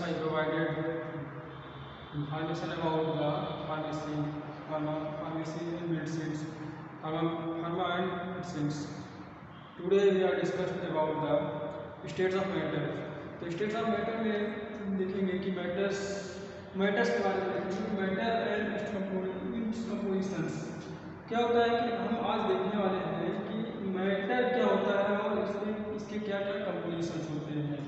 I provided information about the pharmacy and medicines, pharma and medicines. Today we are discussing about the states of matter. तो states of matter में देखेंगे कि matters के बारे में देखेंगे, मैटर एंड इट्स कंपोजिशंस। क्या होता है कि हम आज देखने वाले हैं कि मैटर क्या होता है और इसके क्या क्या कंपोजिशंस होते हैं।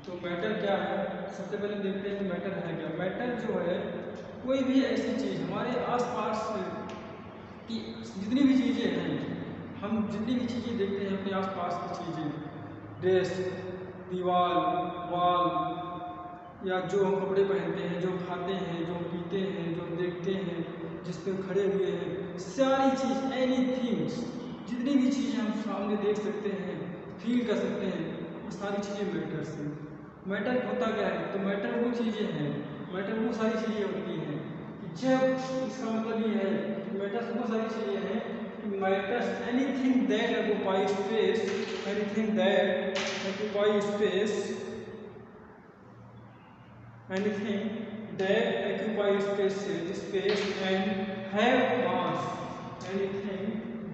तो मैटर क्या है, सबसे पहले देखते हैं कि मैटर है क्या। मैटर जो है कोई भी ऐसी चीज़ हमारे आसपास की जितनी भी चीज़ें हैं, हम जितनी भी चीज़ें देखते हैं अपने आसपास की चीज़ें, ड्रेस, दीवार, वॉल, या जो हम कपड़े पहनते हैं, जो खाते हैं, जो पीते हैं, जो देखते हैं, जिस पे खड़े हुए हैं, सारी चीज़, एनीथिंग्स, जितनी भी चीज़ें हम सामने देख सकते हैं, फील कर सकते हैं, वो सारी चीज़ें मैटर से। मैटर होता क्या है? तो मैटर वो चीज़ें हैं, मैटर वो सारी चीज़ें होती हैं कि जब इसका मतलब ये है कि मैटर वो सारी चीज़ें हैं कि matters anything that occupy space, anything that occupy space, anything that occupy space and have mass, anything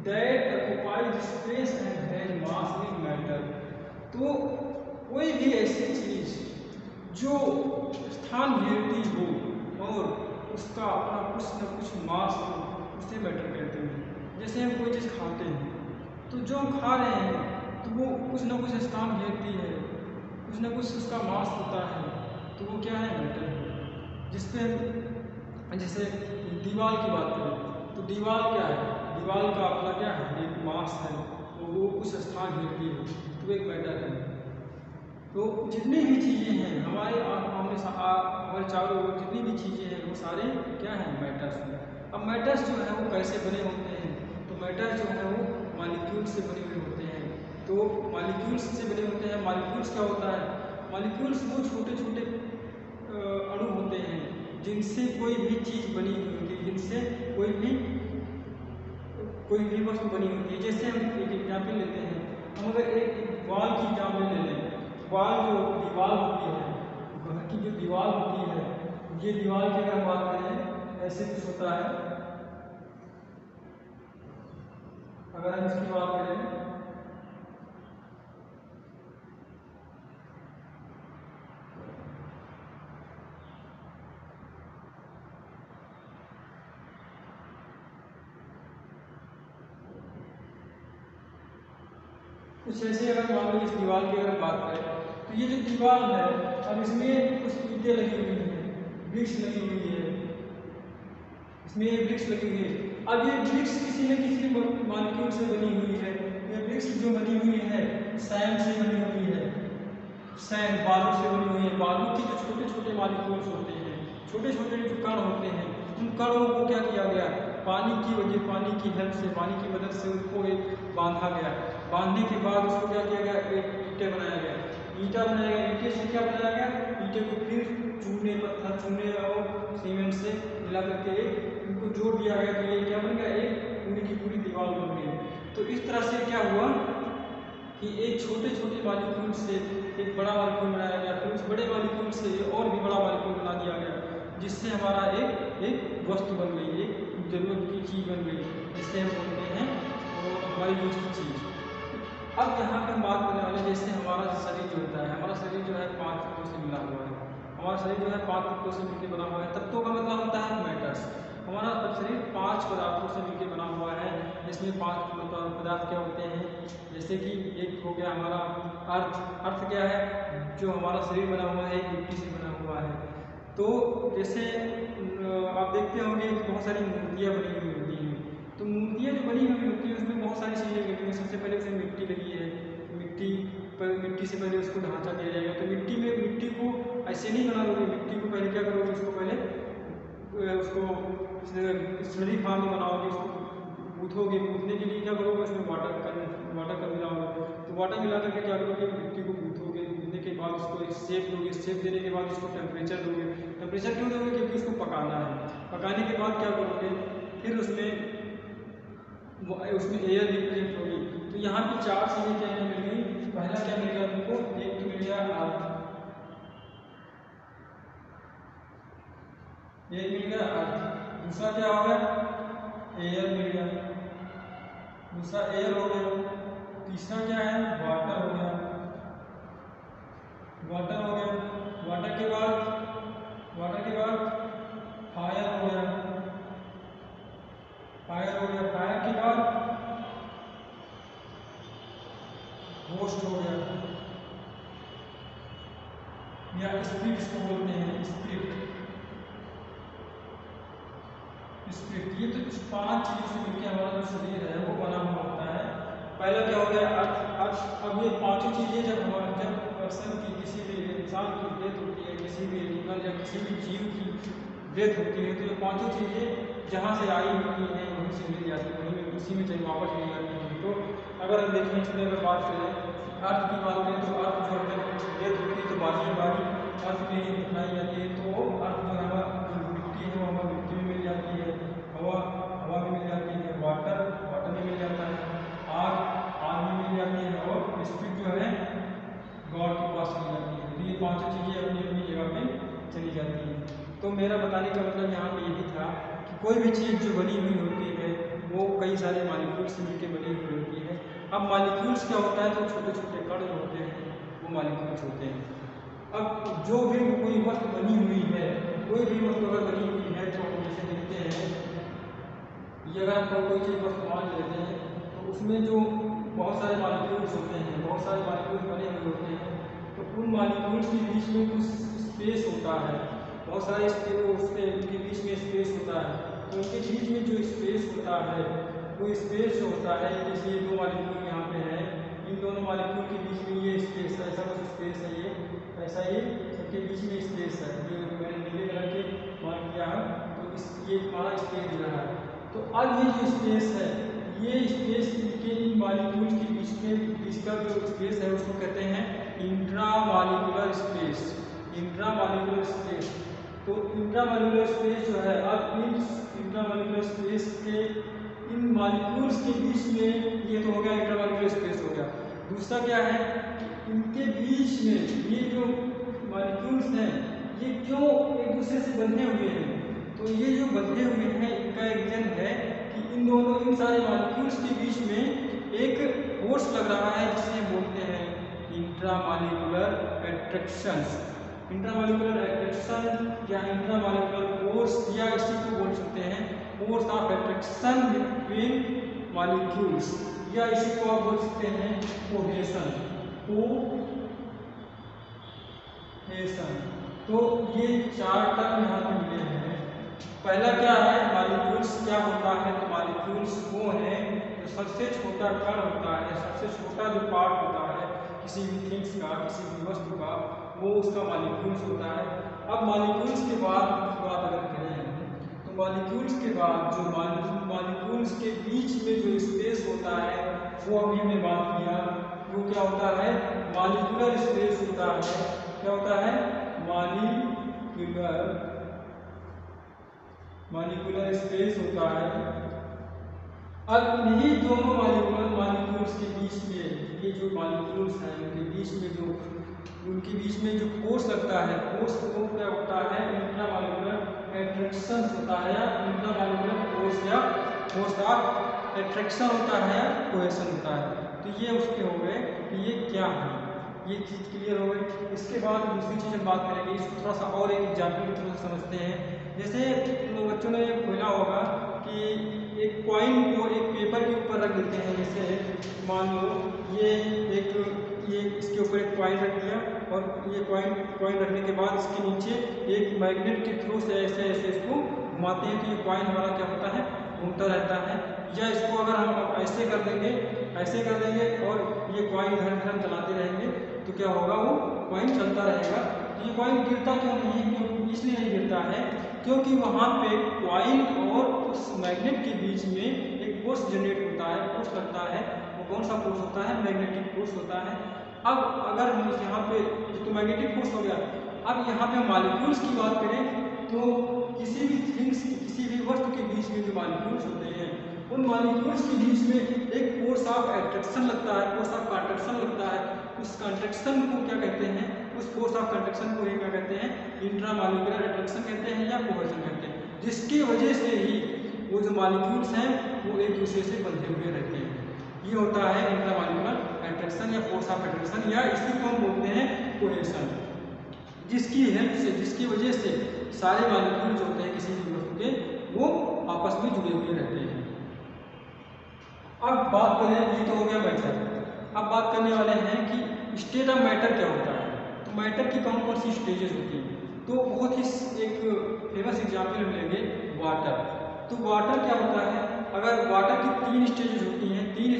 that occupy space and have mass in matter। तो कोई भी ऐसी चीज जो स्थान घेरती हो और उसका अपना कुछ न कुछ मास हो, उसे मैटर कहते हैं। जैसे हम कोई चीज़ खाते हैं तो जो हम खा रहे हैं तो वो कुछ न कुछ स्थान घेरती है, कुछ न कुछ उसका मास होता है, तो वो क्या है? मैटर है। जिसपे जैसे दीवार की बात करें तो दीवार क्या है? दीवार का अपना क्या है? एक मास है, वो कुछ स्थान घेरती है, तो एक मैटर है। तो जितनी भी चीज़ें हैं हमारे चारों ओर जितनी भी चीज़ें हैं वो सारे क्या हैं? मैटर्स हैं। अब मैटर्स जो है वो कैसे बने होते हैं? तो मैटर्स जो है वो मॉलिक्यूल्स से बने हुए होते हैं। तो मॉलिक्यूल्स से बने होते हैं। मॉलिक्यूल्स क्या होता है? मॉलिक्यूल्स वो छोटे छोटे अणु होते हैं जिनसे कोई भी चीज़ बनी हुई होती है, जिनसे कोई भी वस्तु बनी होती है। जैसे हम एक एग्जाम्पल लेते हैं, हम अगर एक वॉल की एग्जाम्पल ले लें, वॉल जो दीवार होती है, घर की जो दीवार होती है, ये दीवार की अगर बात करें ऐसे कुछ होता है। अगर हम इसकी बात करें कुछ ऐसे, अगर मान लो इस दीवार की अगर बात करें तो ये जो दीवार है, अब इसमें कुछ ईंटें लगी हुई हैं, ब्रिक्स लगी हुई है, इसमें ये ब्रिक्स लगी हुई है। अब ये ब्रिक्स किसी न किसी मॉलिक्यूल से बनी हुई है। ये ब्रिक्स जो बनी हुई है सैंड से बनी हुई है, सैंड बालू से बनी हुई है। बालू के जो छोटे छोटे मॉलिक्यूल्स होते हैं, छोटे छोटे जो कण होते हैं, उन कणों को क्या किया गया? पानी की हेल्प से, पानी की मदद से उनको एक बांधा गया। बांधने के बाद उसको क्या किया गया? एक ईंटें बनाया गया, ईंटा बनाया गया। ईंटे से क्या बनाया गया? ईंटे को फिर पत्थर चूने और सीमेंट से मिला करके उनको जोड़ दिया गया, तो ये क्या बन गया? एक पूरी की पूरी दीवार बन गई। तो इस तरह से क्या हुआ कि एक छोटे छोटे मॉलिक्यूल से एक बड़ा मॉलिक्यूल बनाया गया, फिर उस बड़े मॉलिक्यूल से और भी बड़ा मॉलिक्यूल बना दिया गया, जिससे हमारा एक वस्तु बन गई, एक जरूरत की चीज़ बन गई, जिससे हम बोलते हैं और हमारी यूज की चीज़। अब यहाँ पे हम बात करने वाले, जैसे हमारा शरीर जो होता है, हमारा शरीर जो है 5 तत्वों से मिला हुआ है। हमारा शरीर जो है 5 तत्वों से मिलकर बना हुआ है। तत्वों का मतलब होता है मैटर्स। हमारा शरीर 5 पदार्थों से मिलकर बना हुआ है, जिसमें 5 पदार्थ क्या होते हैं? जैसे कि एक हो गया हमारा अर्थ। अर्थ क्या है? जो हमारा शरीर बना हुआ है मिट्टी से बना हुआ है। तो जैसे आप देखते होंगे कि बहुत सारी मूर्तियाँ बनी हुई होती हैं। तो मूर्तियाँ जो बनी हुई होती है उसमें बहुत सारी चीज़ें लगी हुई हैं। सबसे पहले उसमें मिट्टी लगी है, मिट्टी से पहले उसको ढांचा दिया जाएगा। तो मिट्टी को ऐसे नहीं बना लोगे, मिट्टी को पहले क्या करोगे? उसको पहले उसको स्लरी फॉर्म में बनाओगे, उसको गूँथोगे। गूँथने के लिए क्या करोगे? उसमें वाटर का मिलाओगे। तो वाटर मिला करके क्या करोगे? मिट्टी को गूँथोगे। गूँथने के बाद उसको एक शेप दोगे, शेप देने के बाद उसको टेम्परेचर दोगे। टेम्परेचर क्यों दोगे? क्योंकि उसको पकाना है। पकाने के बाद क्या करोगे? फिर उसमें एयर रिप्रेजेंट होगी। तो यहाँ पे 4 चीज़ें क्या मिल गई? पहला क्या मिल गया तुमको? एक तो मिल गया अर्थ, ये मिल गया अर्थ। दूसरा क्या हो गया, एयर मिल गया, दूसरा एयर हो गया। तीसरा क्या है, वाटर हो गया, वाटर हो गया। वाटर के बाद फायर हो गया, फायर हो गया। फायर के बाद होस्ट हो गया, या स्पिरिट को बोलते हैं, स्पिरिट। स्पिरिट, ये तो इस 5 चीजों से मिलकर हमारा जो शरीर है वो बना हुआ होता है। पहला क्या हो गया, अर्थ। अब ये 5 चीजें जब पर्सन की, किसी भी इंसान की डेथ होती है, किसी भी एनिमल या किसी भी जीव की डेथ होती है, तो ये 5 चीजें जहाँ से आई होती हैं वहीं से मिल जाती है, वहीं उसी में चली वापस मिल जाती है। तो अगर हम देखें, इसमें अगर बात करें अर्थ की बात करें, तो अर्थ जो है डेथ होती है तो बारी अर्थ में ही बनाई जाती है। तो अर्थ जो है मिट्टी है वो हमारी मिट्टी में मिल जाती है, हवा में मिल जाती है, वाटर में मिल जाता है, आग में मिल जाती है, और स्पिरिट जो है गॉड के पास चली जाती है। तो ये 5 चीज़ें अपनी अपनी जगह पे चली जाती हैं। तो मेरा बताने का मतलब यहाँ पे यही था कि कोई भी चीज़ जो बनी हुई होती है वो कई सारे मॉलिक्यूल्स से मिलकर बनी हुई होती है। अब मॉलिक्यूल्स क्या होता है, तो छोटे छोटे कण जो होते हैं वो मॉलिक्यूल्स होते हैं। अब जो भी कोई वस्तु बनी हुई है, कोई भी वस्तु अगर बनी हुई है तो हम जैसे देखते हैं, ये अगर हम कोई चीज़ वस्तु मान लेते हैं तो उसमें जो बहुत सारे मॉलिक्यूल्स होते हैं, बहुत सारे मॉलिक्यूल्स बने हुए होते हैं, तो उन मॉलिक्यूल्स के बीच में कुछ स्पेस होता है, बहुत सारे उनके बीच में स्पेस होता है। तो उनके बीच में जो स्पेस होता है वो स्पेस जो होता है, जैसे ये 2 मॉलिक्यूल यहाँ पे है, इन दोनों मॉलिक्यूल के बीच में ये स्पेस, ऐसा कुछ स्पेस है, ये ऐसा ये सबके बीच में स्पेस है, जो मैंने नीले कलर के मार्क किया है, तो ये हमारा स्पेस दिया है। तो अब ये जो स्पेस है, ये स्पेस के इन मॉलिक्यूल्स के बीच का जो स्पेस है उसको कहते हैं इंट्रामॉलिक्यूलर स्पेस, इंट्रामॉलिक्यूलर स्पेस। तो इंट्रामॉलिक्यूलर स्पेस जो है, अब इन इंट्रामॉलिक्यूलर स्पेस के इन मॉलिक्यूल्स के बीच में, ये तो हो गया इंट्रामॉलिक्यूलर स्पेस हो गया। दूसरा क्या है, इनके बीच में ये जो मॉलिक्यूल्स हैं ये क्यों एक दूसरे से बंधे हुए हैं, तो ये जो बंधे हुए हैं इनका एक रीजन है कि इन सारे मॉलिक्यूल्स के बीच में एक फोर्स लग रहा है जिसे बोलते हैं इंट्रामॉलिक्यूलर अट्रैक्शंस। इंट्रामॉलिक्यूलर अट्रैक्शन या इंट्रामॉलिक्यूलर फोर्स, या इसी को बोल सकते हैं force of attraction between molecules, या इसी को आप बोल सकते हैं कोहेशन। तो ये 4 टर्म यहाँ पे मिले हैं। पहला क्या है, मॉलिक्यूल्स क्या होता है, तो मॉलिक्यूल्स वो हैं जो सबसे छोटा कण होता है, सबसे छोटा जो पार्ट होता है किसी भी थिंग्स का, किसी भी वस्तु का, वो उसका मॉलिक्यूल्स होता है। अब मॉलिक्यूल्स के बाद बात अगर करें, तो मॉलिक्यूल्स के बाद जो मॉलिक्यूल्स के बीच में जो स्पेस होता है वो अभी हमने बात किया, वो क्या होता है, मॉलिक्यूलर स्पेस होता है। क्या होता है, मॉलिक्यूलर स्पेस होता है। अब इन्हीं दोनों मॉलिक्यूल्स के बीच में, ये जो मॉलिक्यूल्स हैं उनके बीच में जो फोर्स लगता है, फोर्स को क्या होता है, इंट्रामॉलिक्यूलर अट्रैक्शन होता है, या इंट्रामॉलिक्यूलर फोर्स, या फोर्स ऑफ अट्रैक्शन होता है, या कोहेशन होता है। तो ये उसके हो गए कि ये क्या है, ये चीज़ क्लियर हो गई। इसके बाद दूसरी चीज़ हम बात करेंगे, इसको थोड़ा सा और एक एग्जाम्पल की तरह समझते हैं। जैसे बच्चों ने खोला होगा कि एक कॉइन को एक पेपर के ऊपर रख देते हैं, जैसे मान लो ये इसके ऊपर एक कॉइन रख दिया, और ये कॉइन रखने के बाद इसके नीचे एक मैग्नेट के थ्रू से ऐसे इसको घुमाते हैं, तो ये कॉइन हमारा क्या होता है, घूमता रहता है। या इसको अगर हम ऐसे कर देंगे और ये कॉइन इधर उधर चलाते रहेंगे, तो क्या होगा, वो कॉइन चलता रहेगा। ये कॉइन गिरता क्यों नहीं है, क्यों इसलिए नहीं गिरता है क्योंकि वहाँ पे कॉइन और उस मैग्नेट के बीच में एक फोर्स जनरेट होता है, फोर्स लगता है। वो कौन सा फोर्स होता है, मैग्नेटिक फोर्स होता है। अब अगर हम यहाँ पे, तो मैग्नेटिक फोर्स हो गया। अब यहाँ पे मॉलिक्यूल्स की बात करें, तो किसी भी थिंग्स, किसी भी वस्तु के बीच में जो मॉलिक्यूल्स होते हैं, उन मॉलिक्यूल्स के बीच में एक फोर्स ऑफ अट्रैक्शन लगता है, फोर्स ऑफ कॉन्ट्रैक्शन लगता है। उस कॉन्ट्रैक्शन को क्या कहते हैं, उस फोर्स ऑफ कंडक्शन को ही क्या कहते हैं, इंट्रामॉलिक्यूलर अट्रैक्शन कहते हैं या कोहेजन कहते हैं, जिसकी वजह से ही वो जो मॉलिक्यूल्स हैं वो एक दूसरे से बंधे हुए रहते हैं। ये होता है इंट्रामॉलिक्यूलर अट्रैक्शन या फोर्स ऑफ अट्रैक्शन, या इसी को हम बोलते हैं कोहेजन, जिसकी हेल्प से, जिसकी वजह से सारे मॉलिक्यूल्स होते हैं किसी भी वस्तु के वो आपस में जुड़े हुए रहते हैं। अब बात करें, ये तो हो गया मैटर। अब बात करने वाले हैं कि स्टेट ऑफ मैटर क्या होता है। तो मैटर की कौन कौन सी स्टेजेस होती हैं, तो बहुत ही एक फेमस एग्जाम्पल हम लेंगे वाटर। तो वाटर क्या होता है, अगर वाटर की 3 स्टेजेस होती हैं, 3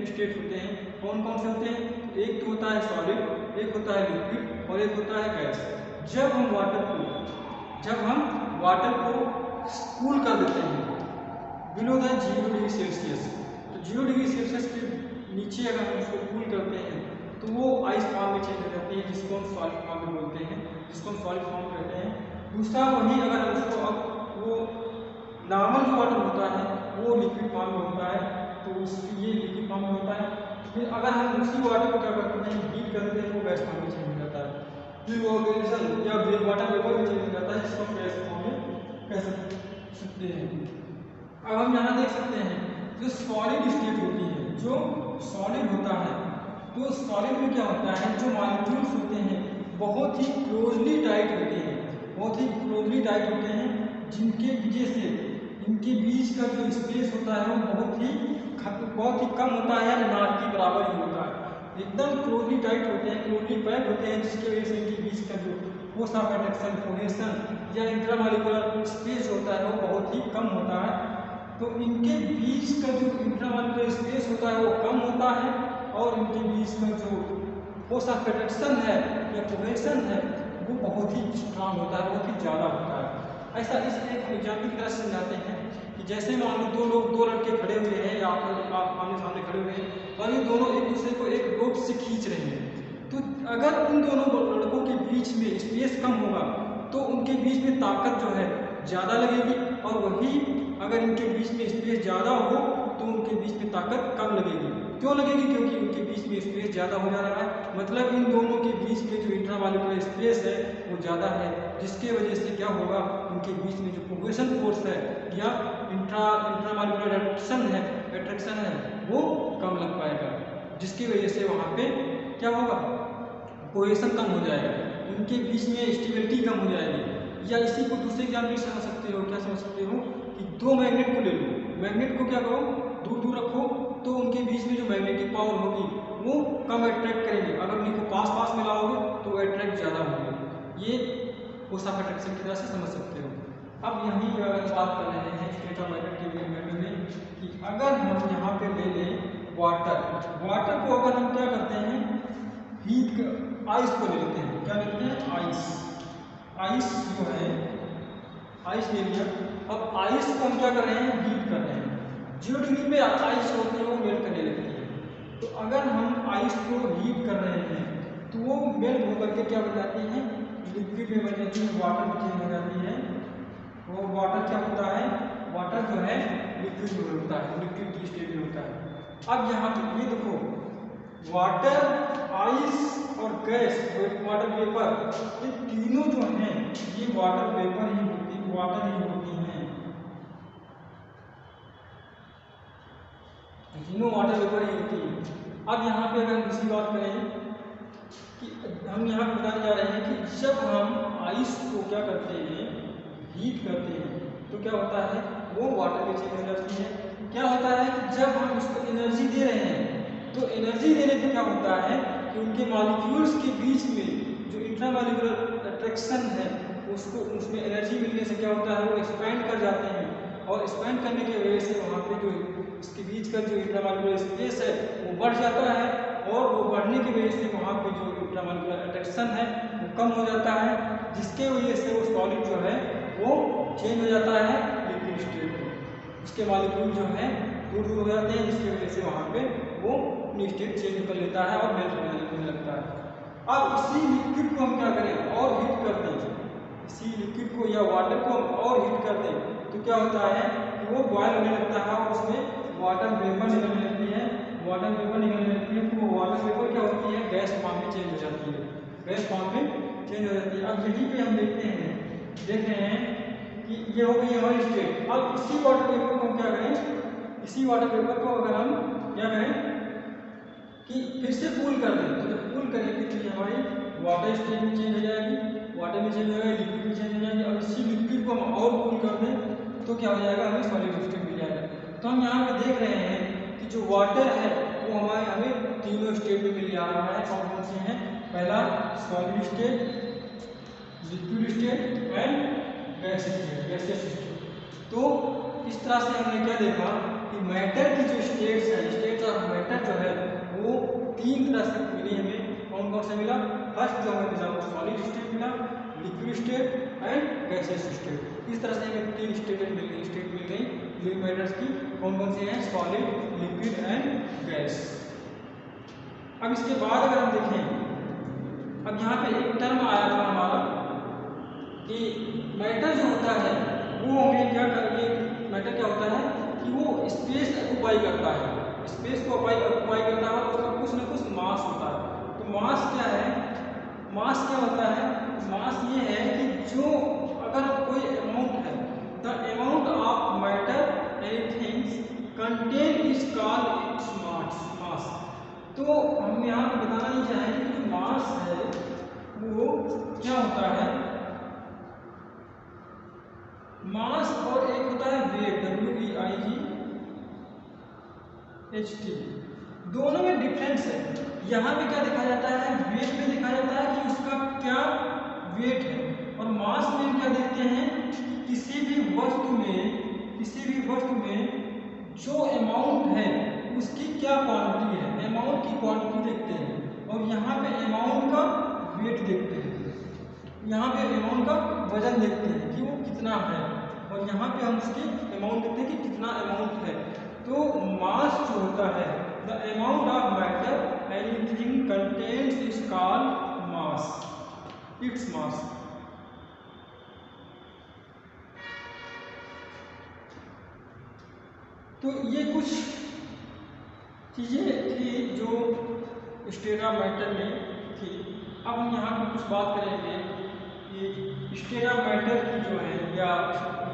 स्टेट होते हैं, कौन कौन से होते हैं, एक तो होता है सॉलिड, एक होता है लिक्विड और एक होता है गैस। जब हम वाटर को कूल कर देते हैं बिलो द 0 डिग्री सेल्सियस, तो 0 डिग्री सेल्सियस के नीचे अगर हम उसको कूल करते हैं तो वो आइस फॉर्म में चेंज हो जाती है, जिसको हम सॉलिड फॉर्म में बोलते हैं, जिसको हम सॉलिड फॉर्म कहते हैं। दूसरा वही अगर हम उसको अब वो नॉर्मल जो वाटर होता है वो लिक्विड फॉर्म में होता है, तो उसकी ये लिक्विड फॉर्म में होता है। फिर अगर हम उसी वाटर को क्या करते हैं, हीट करते हैं, वो गैस फॉर्म में चेंज हो जाता है। फिर वो ऑर्गेनिज्म या वाटर वेपर में चेंज हो जाता है, जिसको हम गैस फॉर्म में कह सकते हैं। अब हम यहाँ देख सकते हैं जो सॉलिड स्टेट होती है, जो सॉलिड होता है, तो सॉलिड में क्या होता है, जो मॉलिक्यूल्स होते हैं बहुत ही क्लोजली टाइट होते हैं, बहुत ही क्लोजली टाइट होते हैं, जिनके वजह से इनके बीच का जो स्पेस होता है वो बहुत ही कम होता है, ना के बराबर ही होता है, एकदम क्लोजली टाइट होते हैं, क्लोजली पैक्ड होते हैं, जिसकी वजह से इनके बीच का जो फोर्स ऑफ अट्रैक्शन, कोहेजन या इंट्रामॉलिक्यूलर स्पेस होता है वो बहुत ही कम होता है। तो इनके बीच का जो इंट्रामॉलिक्यूलर स्पेस होता है वो कम होता है, और इनके बीच का जो फोर्स ऑफ अट्रैक्शन है या कोहेजन है वो बहुत ही स्ट्रांग होता है, बहुत ही ज़्यादा होता है। ऐसा इस एक एग्जाम्पल की तरह समझाते हैं कि जैसे मान लो दो लड़के खड़े हुए हैं या आप आमने सामने खड़े हुए हैं और ये दोनों एक दूसरे को एक रोप से खींच रहे हैं, तो अगर उन दोनों लड़कों के बीच में स्पेस कम होगा तो उनके बीच में ताकत जो है ज़्यादा लगेगी, और वही अगर इनके बीच में स्पेस ज़्यादा हो तो उनके बीच में ताकत कम लगेगी। क्यों लगेगी, क्योंकि उनके बीच में स्पेस ज़्यादा हो जा रहा है, मतलब इन दोनों के बीच में जो इंट्रामॉलिक्यूलर स्पेस है वो ज़्यादा है, जिसके वजह से क्या होगा, उनके बीच में जो कोहेजन फोर्स है या इंट्रामॉलिक्यूलर अट्रैक्शन है वो कम लग पाएगा, जिसकी वजह से वहाँ पे क्या होगा, कोहेजन कम हो जाएगा, उनके बीच में स्टेबिलिटी कम हो जाएगी। या इसी को दूसरे एग्जाम्पल में समझ सकते हो, क्या समझ सकते हो कि 2 मैग्नेट को ले लो, मैग्नेट को क्या करो, दूर दूर रखो, तो उनके बीच में जो मैग्नेटिक पावर होगी वो कम अट्रैक्ट करेंगे, अगर उनको पास पास में लाओगे तो वो अट्रैक्ट ज़्यादा होंगे। ये फोर्स ऑफ अट्रैक्शन की तरह से समझ सकते हो। अब यहीं पर अगर बात कर रहे हैं स्टेट ऑफ मैटर के बारे में कि अगर हम यहाँ पे ले लें वाटर को अगर हम क्या करते हैं, हीट आइस को ले लेते हैं, क्या लेते हैं, आइस जो है, आइस ले लिया। अब आइस को हम क्या कर रहे हैं, हीट कर रहे हैं, 0 डिग्री पे आइस होती है वो मेल्ट करने लगती है। तो अगर हम आइस को हीट कर रहे हैं तो वो मेल्ट होकर के क्या बन जाती है, लिक्विड में बन जाती है, वाटर में चेंज हो जाती है। वो वाटर क्या होता है, वाटर जो है लिक्विड में होता है, लिक्विड की स्टेट में होता है। अब यहाँ पे ये देखो, वाटर, आइस और गैस, वाटर वेपर, ये तीनों जो हैं ये वाटर वेपर ही होती है, वाटर ही होती हैं, तीनों वाटर वेपर ही होती है। अब यहाँ पे अगर हम दूसरी बात करें कि हम यहाँ बताने जा रहे हैं कि जब हम आइस को क्या करते हैं, हीट करते हैं, तो क्या होता है, वो वाटर में चेंज हो जाती है। क्या होता है कि जब हम उसको एनर्जी दे रहे हैं तो एनर्जी देने पे क्या होता है कि उनके मॉलिक्यूल्स के बीच में जो इंट्रामॉलिक्यूलर अट्रैक्शन है उसमें एनर्जी मिलने से क्या होता है, वो एक्सपैंड कर जाते हैं, और एक्सपैंड करने की वजह से वहाँ पे जो इसके बीच का जो इंट्रामॉलिक्यूलर स्पेस है वो बढ़ जाता है, और वो बढ़ने की वजह से वहाँ पे जो इंट्रामॉलिक्यूलर अट्रैक्शन है वो कम हो जाता है, जिसके वजह से वो सॉलिड जो है वो चेंज हो जाता है लिक्विड स्टेट में, उसके मॉलिक्यूल जो है दूर दूर हो जाते हैं, जिसकी वजह से वहाँ पे वो अपनी स्टेट चेंज कर लेता है और मेल्ट होने लगता है। अब इसी लिक्विड को हम क्या करें, और हीट कर दें, इसी लिक्विड को या वाटर को हम और हीट कर दें, तो क्या होता है कि वो बॉयल होने लगता है और उसमें वाटर वेपर निकलने लगती है, वाटर वेपर निकलने लगती है, तो वो वाटर वेपर क्या होती है, गैस फॉर्म में चेंज हो जाती है। गैस फॉर्म में चेंज हो जाती है। अब यहीं पे हम देखते हैं, देख रहे हैं कि ये हो गई हमारी स्टेट। अब इसी वाटर वेपर को हम क्या करें, इसी वाटर वेपर को अगर हम क्या करें कि फिर से कूल कर दें, तो जब कूल करेंगे तो ये हमारी वाटर स्टेट में चेंज हो जाएगी, वाटर में चेंज हो जाएगी, लिक्विड में चेंज हो जाएगी। और इसी लिक्विड को हम और कूल कर दें तो क्या हो जाएगा, हमें सॉलिड स्टेट मिल जाएगा। तो हम यहाँ पे देख रहे हैं कि जो वाटर है वो हमें तीनों स्टेट में मिल जा रहा है। कौन कौन से हैं, पहला solid state, liquid state and gas state, gaseous state. तो इस तरह से हमने क्या देखा कि मैटर की जो स्टेट्स है, स्टेट्स ऑफ मैटर जो है वो तीन तरह से मिली हमें। कौन कौन से मिला, फर्स्ट जो हमें मिला वो सॉलिड स्टेट मिला, liquid state and gaseous state. इस तरह से हमें तीन स्टेट मिल गई लिविंग मैटर्स की। कौन कौन से हैं, सॉलिड, लिक्विड एंड गैस। अब इसके बाद अगर हम देखें, अब यहाँ पे एक टर्म आया था हमारा कि मैटर जो होता है वो हमें क्या करेंगे, मैटर क्या होता है कि वो स्पेस ऑक्युपाई करता है, स्पेस को ऑक्युपाई करता है, उसका कुछ न कुछ मास होता है। तो मास क्या है, मास क्या होता है, मास ये है कि जो अगर कोई अमाउंट है, the amount of matter anythings contain is called its mass. तो हम यहाँ पे बताना ही चाहेंगे कि जो मास है वो क्या होता है, मास और एक होता है वेट, WEIGHT। दोनों में डिफरेंस है। यहाँ पे क्या देखा जाता है, वेट में देखा जाता है कि उसका क्या वेट है, और मास में क्या देखते हैं कि किसी भी वस्तु में जो अमाउंट है उसकी क्या क्वांटिटी है, अमाउंट की क्वांटिटी देखते हैं। और यहाँ पे अमाउंट का वेट देखते हैं, यहाँ पे अमाउंट का वजन देखते हैं कि वो कितना है, और यहाँ पे हम उसकी अमाउंट देखते हैं कि कितना अमाउंट है। तो मास जो होता है, the amount of matter anything contains is called mass, it's mass. तो ये कुछ चीज़ें थी जो स्टेट ऑफ मैटर में थी। अब हम यहाँ पर कुछ बात करेंगे कि स्टेट ऑफ मैटर की जो है या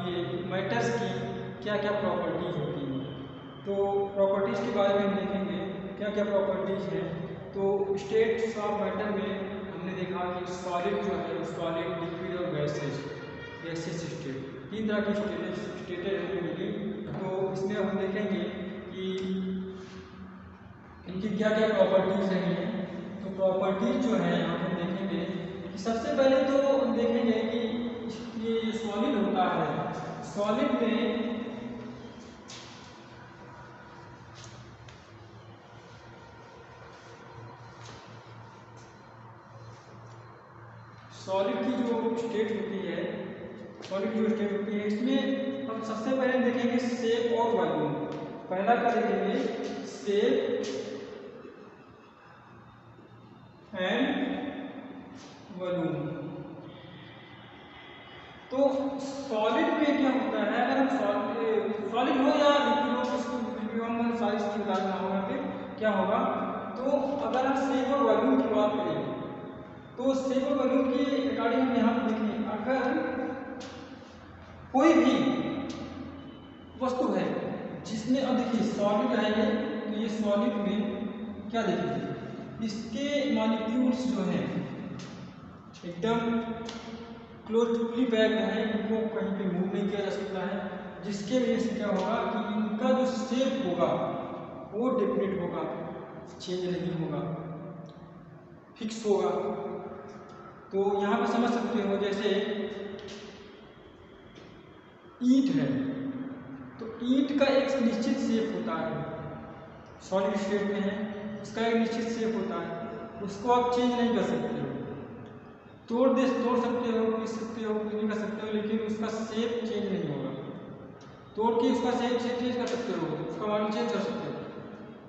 ये मैटर्स की क्या क्या प्रॉपर्टीज होती हैं। तो प्रॉपर्टीज़ के बारे में हम देखेंगे क्या क्या प्रॉपर्टीज़ हैं। तो स्टेट्स ऑफ मैटर में हमने देखा कि सॉलिड जो है, सॉलिड, लिक्विड और गैसियस स्टेट, तीन तरह की स्टेटें हमें मिली। तो इसमें हम देखेंगे कि इनकी क्या क्या प्रॉपर्टीज रहेंगी। तो प्रॉपर्टीज जो है यहाँ पे देखेंगे कि सबसे पहले तो हम देखेंगे कि ये सॉलिड होता है, सॉलिड में सॉलिड की जो स्टेट होती है, सॉलिड जो स्टेट होती है, इसमें हम सबसे पहले देखेंगे शेप और वॉल्यूम। पहला क्या देखेंगे, शेप एंड वॉल्यूम। तो सॉलिड में क्या होता है, अगर हम सॉलिड हो या लिक्विड हो, इसको हम सारी चीज बताना होगा कि क्या होगा। तो अगर हम शेप और वॉल्यूम की बात करें तो शेप और वॉल्यूम के अकॉर्डिंग हम यहाँ पर देखें, अगर कोई भी वस्तु है जिसमें, अब देखिए सॉलिड है तो ये सॉलिड में क्या देखेंगे, इसके मॉलिक्यूल्स जो हैं एकदम क्लोजली पैक्ड है, इनको कहीं पे मूव नहीं किया जा सकता है, जिसके वजह से क्या होगा कि इनका जो शेप होगा वो डेफिनेट होगा, चेंज नहीं होगा, फिक्स होगा। तो यहाँ पे समझ सकते हो जैसे ईंट है, तो ईंट का एक निश्चित शेप होता है, सॉलिड स्टेट में है, उसका एक निश्चित शेप होता है, उसको आप चेंज नहीं कर सकते हो, तोड़ सकते हो, पीस सकते हो, कुछ नहीं कर सकते हो, लेकिन उसका शेप चेंज नहीं होगा। तोड़ के उसका शेप चेंज कर सकते हो, उसका मॉडल चेंज कर सकते हो,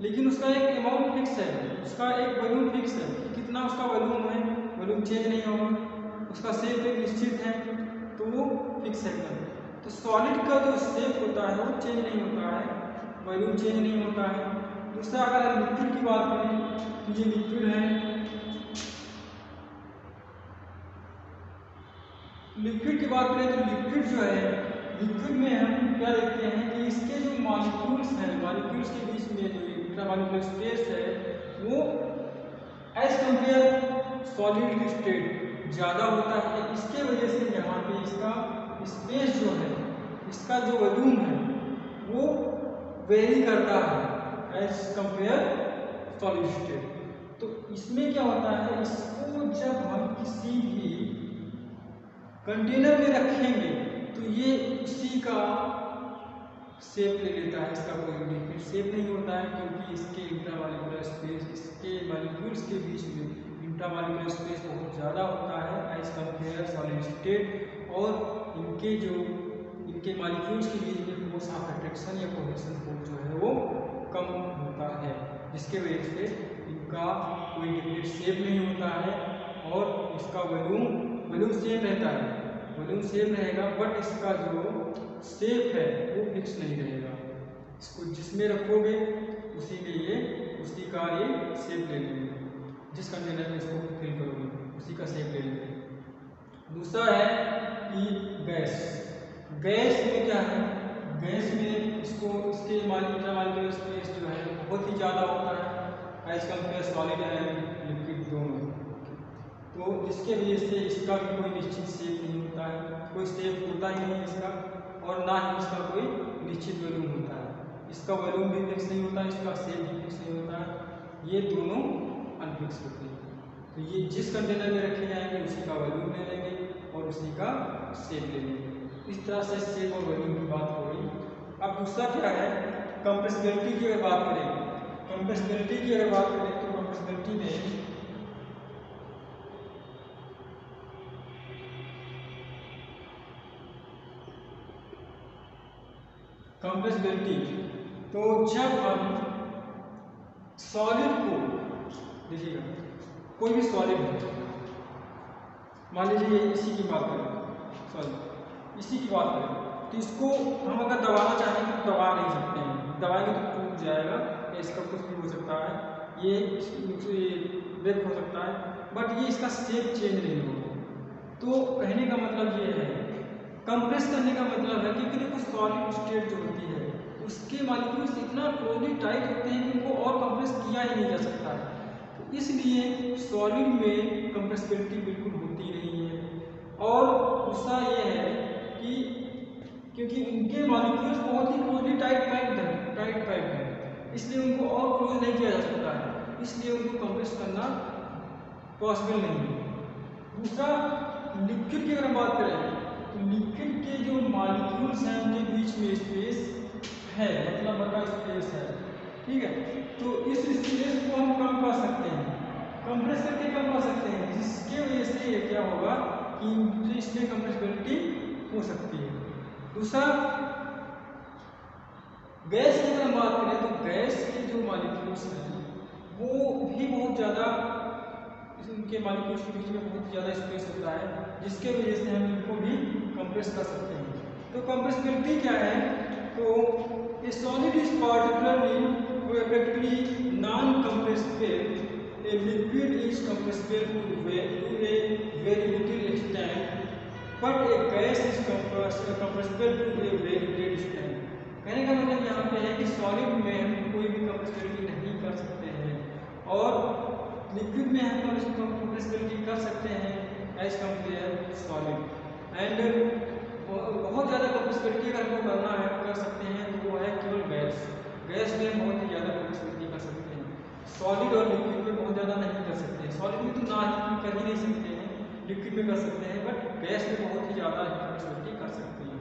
लेकिन उसका एक अमाउंट फिक्स है, उसका एक वॉल्यूम फिक्स है कि कितना उसका वॉल्यूम है, वॉल्यूम चेंज नहीं होगा, उसका शेप एक निश्चित है तो वो फिक्स है। तो सॉलिड का जो शेप होता है वो चेंज नहीं होता है, वॉल्यूम चेंज नहीं होता है। दूसरा अगर हम लिक्विड की बात करें तो ये लिक्विड है, लिक्विड की बात करें तो लिक्विड जो है, लिक्विड में हम क्या देखते हैं कि इसके जो मॉलिक्यूल्स हैं, मॉलिक्यूल्स के बीच में जो इंट्रामॉलिक्यूलर स्पेस है वो एज कंपेयर सॉलिड स्टेट ज़्यादा होता है। इसके वजह से यहाँ पे इसका स्पेस जो है, इसका जो वॉल्यूम है वो वेरी करता है एज कंपेयर सॉलिड स्टेट। तो इसमें क्या होता है, इसको जब हम किसी भी कंटेनर में रखेंगे तो ये उसी का शेप ले लेता है, इसका कोई डिफरेंट शेप नहीं होता है, क्योंकि इसके इंट्रामॉलिक्यूलर स्पेस, इसके मॉलिक्यूल्स के बीच में इंट्रामॉलिक्यूलर स्पेस बहुत ज़्यादा होता है एज कंपेयर सॉलिड स्टेट। और इनके मॉलिक्यूल्स के बीच में फोर्स ऑफ अट्रैक्शन या कोहेशन फोर्स जो है वो कम होता है, जिसके वजह से इनका कोई डिफरेंट शेप नहीं होता है और इसका वॉल्यूम सेम रहता है, वॉल्यूम सेम रहेगा, बट इसका जो शेप है वो फिक्स नहीं रहेगा। इसको जिसमें रखोगे उसी में ये उसी का ये शेप ले लेंगे, जिस कंटेनर में इसको फिल करोगे उसी का शेप ले लेंगे। दूसरा है कि गैस, गैस में क्या है, गैस में इसके मॉलिक्यूलर स्पेस जो है बहुत ही ज़्यादा होता है as compare solid and liquid दोनों। तो इसके वजह से इसका भी कोई निश्चित शेप नहीं होता है, कोई शेप होता ही नहीं इसका, और ना ही इसका कोई निश्चित वॉल्यूम होता है। इसका वॉल्यूम भी फिक्स नहीं होता है, इसका शेप भी फिक्स नहीं होता है, ये दोनों अनफिक्स होते हैं। तो ये जिस कंटेनर में रखे जाएंगे उसी का वॉल्यूम ले लेंगे और उसी का शेप ले लेंगे। इस तरह से शेप और वॉल्यूम की बात हो गई। अब दूसरा क्या है, कंप्रेसिबिलिटी की अगर बात करें, कंप्रेसिबिलिटी की अगर बात करें तो कंप्रेसिबिलिटी में तो जब हम सॉलिड को, देखिएगा कोई भी सॉलिड है, मान लीजिए इसी की बात करें, सॉरी इसी की बात करें, तो इसको हम अगर दबाना चाहें तो दबा नहीं सकते हैं, दबाएंगे तो टूट जाएगा, इसका कुछ भी हो सकता है, ये ब्रेक हो सकता है, बट ये इसका शेप चेंज नहीं होगा। तो कहने का मतलब ये है, कंप्रेस करने का मतलब है कि देखो सॉलिड स्टेट जो होती है उसके मॉलिक्यूल्स इतना क्लोजली टाइट होते हैं कि उनको और कंप्रेस किया ही नहीं जा सकता है। तो इसलिए सॉलिड में कंप्रेसिबिलिटी बिल्कुल होती नहीं है। और दूसरा ये है कि क्योंकि उनके मॉलिक्यूल्स बहुत ही क्लोजली टाइट पैक्ड है, इसलिए उनको और क्लोज नहीं किया जा सकता है, इसलिए उनको कंप्रेस करना पॉसिबल नहीं है। दूसरा, लिक्विड की अगर बात करें तो लिक्विड के जो मॉलिक्यूल्स हैं उनके बीच में स्पेस है, मतलब बड़ा स्पेस है, ठीक है। तो इस स्पेस को हम कम कर सकते हैं, कंप्रेस करके कम कर सकते हैं, जिसके वजह से ये क्या होगा कि इसमें कंप्रेसिबिलिटी हो सकती है। दूसरा, गैस की अगर बात करें तो गैस के जो मॉलिक्यूल्स हैं वो भी बहुत ज़्यादा, उनके मॉलिक्यूल्स के बीच में बहुत ज़्यादा स्पेस होता है, जिसके वजह से हम इनको भी कंप्रेस कर सकते हैं। तो कंप्रेसिबिलिटी क्या है, तो a solid is practically non-compressible, a liquid is compressible to a very little extent, but a gas is compressible to a very great extent। कहने का मतलब यहाँ पे है कि सॉलिड में हम कोई भी कंप्रेसिबिलिटी नहीं कर सकते हैं और लिक्विड में हम कंप्रेसिबिलिटी कर सकते हैं एज कंपेयर सॉलिड। एंड बहुत ज़्यादा कंप्रेसिबिलिटी अगर हमको करना है कर सकते हैं तो वो है केवल गैस, गैस में बहुत ही ज़्यादा कंप्रेसिबिलिटी कर सकते हैं, सॉलिड और लिक्विड में बहुत ज़्यादा नहीं कर सकते। सॉलिड में तो ना ही कर ही नहीं सकते हैं, लिक्विड में कर सकते हैं, बट गैस में बहुत ही ज़्यादा कंप्रेसिबिलिटी कर सकते हैं।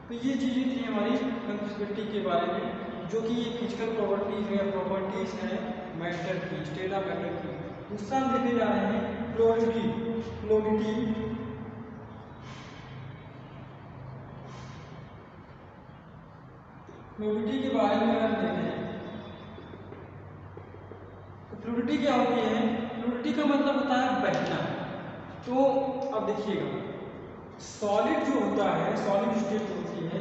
तो ये चीज़ें थी हमारी कंप्रेसिबिलिटी के बारे में, जो कि ये फिजिकल प्रॉपर्टीज़ है मैटर की, स्टेट ऑफ मैटर की। दूसरा हम देखने जा रहे हैं फ्लूइडिटी। फ्लूइडिटी के बारे में अगर देखें तो फ्लूइडिटी क्या होती है, फ्लूइडिटी का मतलब होता है बहना। तो अब देखिएगा सॉलिड जो होता है, सॉलिड स्टेट होती है,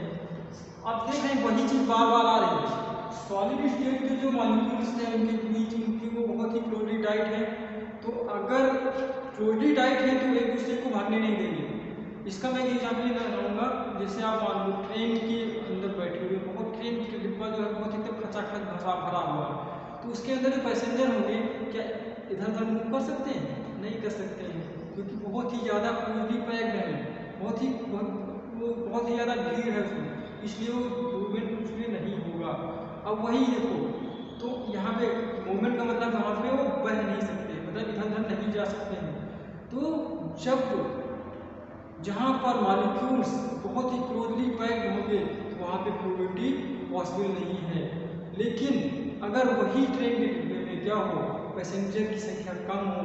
आप देख रहे हैं वही चीज बार बार आ रही है, सॉलिड स्टेट के जो मॉलिक्यूल्स हैं उनके बीच उनकी वो बहुत ही क्लोजली टाइट है। तो अगर क्लोजली टाइट है तो एक दूसरे को भागने नहीं देंगे, इसका मैं एग्जाम्पल लेना चाहूँगा, जैसे आप मान लो ट्रेन के अंदर बैठे हुए, बहुत ट्रेन का डिब्बा जो है बहुत एकदम खचाखच भरा हुआ है, तो उसके अंदर जो पैसेंजर होंगे क्या इधर उधर मूव कर सकते हैं? नहीं कर सकते हैं, क्योंकि बहुत ही ज़्यादा क्लोजली पैक्ड है, बहुत ही ज़्यादा भीड़ है उसमें, इसलिए वो मूवमेंट उसमें नहीं होगा। अब वही देखो, तो यहाँ पे मूवमेंट का मतलब वहाँ पे वो बह नहीं सकते, मतलब इधर उधर नहीं जा सकते हैं। तो जब जहाँ पर मॉलिक्यूल्स बहुत ही क्लोजली पैक्ड होंगे तो वहाँ पे फ्लूइडिटी पॉसिबल नहीं है। लेकिन अगर वही ट्रेन के डिब्बे में क्या हो, पैसेंजर की संख्या कम हो,